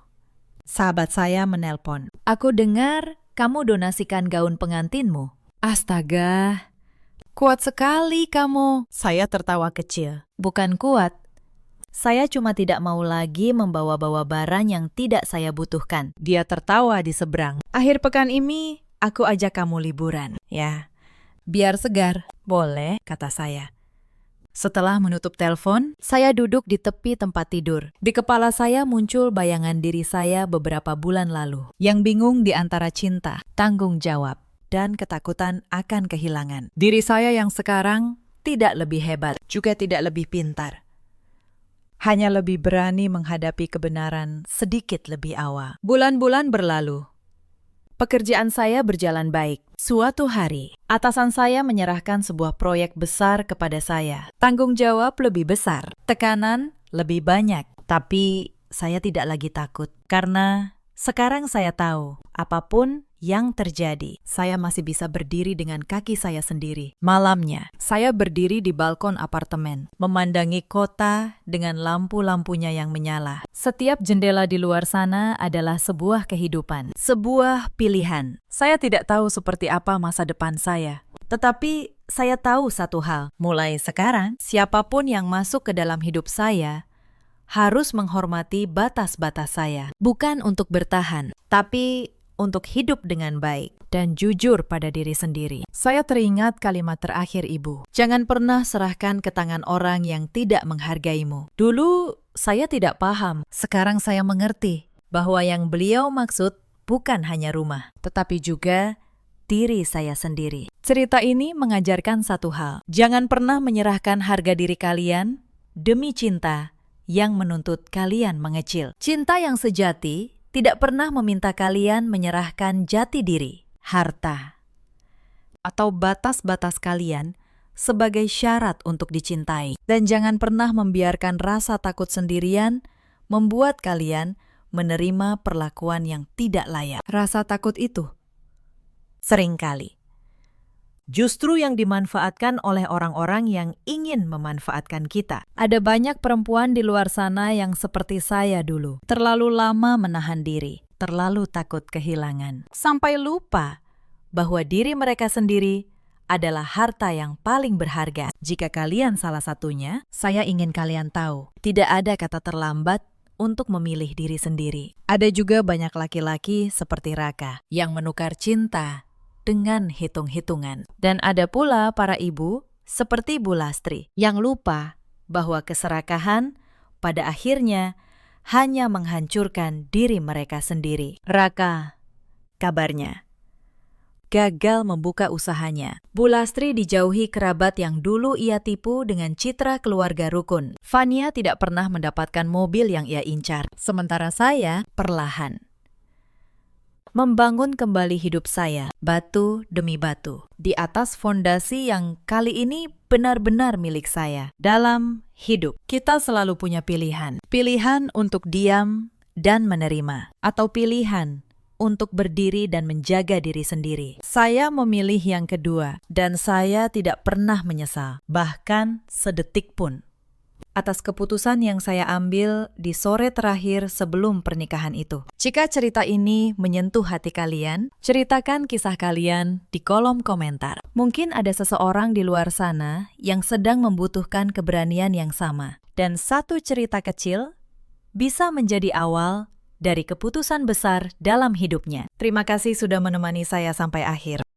sahabat saya menelpon. Aku dengar kamu donasikan gaun pengantinmu. Astaga, kuat sekali kamu. Saya tertawa kecil. Bukan kuat. Saya cuma tidak mau lagi membawa-bawa barang yang tidak saya butuhkan. Dia tertawa di seberang. Akhir pekan ini, aku ajak kamu liburan. Ya, biar segar. Boleh, kata saya. Setelah menutup telepon, saya duduk di tepi tempat tidur. Di kepala saya muncul bayangan diri saya beberapa bulan lalu. Yang bingung di antara cinta, tanggung jawab, dan ketakutan akan kehilangan. Diri saya yang sekarang tidak lebih hebat, juga tidak lebih pintar. Hanya lebih berani menghadapi kebenaran sedikit lebih awal. Bulan-bulan berlalu. Pekerjaan saya berjalan baik. Suatu hari, atasan saya menyerahkan sebuah proyek besar kepada saya. Tanggung jawab lebih besar, tekanan lebih banyak. Tapi saya tidak lagi takut. Karena sekarang saya tahu, apapun yang terjadi, saya masih bisa berdiri dengan kaki saya sendiri. Malamnya, saya berdiri di balkon apartemen, memandangi kota dengan lampu-lampunya yang menyala. Setiap jendela di luar sana adalah sebuah kehidupan, sebuah pilihan. Saya tidak tahu seperti apa masa depan saya. Tetapi saya tahu satu hal, mulai sekarang, siapapun yang masuk ke dalam hidup saya harus menghormati batas-batas saya. Bukan untuk bertahan, tapi untuk hidup dengan baik dan jujur pada diri sendiri. Saya teringat kalimat terakhir ibu. Jangan pernah serahkan ke tangan orang yang tidak menghargaimu. Dulu saya tidak paham. Sekarang saya mengerti bahwa yang beliau maksud bukan hanya rumah, tetapi juga diri saya sendiri. Cerita ini mengajarkan satu hal. Jangan pernah menyerahkan harga diri kalian demi cinta yang menuntut kalian mengecil. Cinta yang sejati tidak pernah meminta kalian menyerahkan jati diri, harta, atau batas-batas kalian sebagai syarat untuk dicintai. Dan jangan pernah membiarkan rasa takut sendirian membuat kalian menerima perlakuan yang tidak layak. Rasa takut itu seringkali justru yang dimanfaatkan oleh orang-orang yang ingin memanfaatkan kita. Ada banyak perempuan di luar sana yang seperti saya dulu. Terlalu lama menahan diri, terlalu takut kehilangan. Sampai lupa bahwa diri mereka sendiri adalah harta yang paling berharga. Jika kalian salah satunya, saya ingin kalian tahu, tidak ada kata terlambat untuk memilih diri sendiri. Ada juga banyak laki-laki seperti Raka yang menukar cinta dengan hitung-hitungan. Dan ada pula para ibu seperti Bu Lastri yang lupa bahwa keserakahan pada akhirnya hanya menghancurkan diri mereka sendiri. Raka, kabarnya, gagal membuka usahanya. Bu Lastri dijauhi kerabat yang dulu ia tipu dengan citra keluarga rukun. Fania tidak pernah mendapatkan mobil yang ia incar. Sementara saya perlahan membangun kembali hidup saya, batu demi batu, di atas fondasi yang kali ini benar-benar milik saya. Dalam hidup, kita selalu punya pilihan. Pilihan untuk diam dan menerima, atau pilihan untuk berdiri dan menjaga diri sendiri. Saya memilih yang kedua, dan saya tidak pernah menyesal, bahkan sedetik pun, atas keputusan yang saya ambil di sore terakhir sebelum pernikahan itu. Jika cerita ini menyentuh hati kalian, ceritakan kisah kalian di kolom komentar. Mungkin ada seseorang di luar sana yang sedang membutuhkan keberanian yang sama. Dan satu cerita kecil bisa menjadi awal dari keputusan besar dalam hidupnya. Terima kasih sudah menemani saya sampai akhir.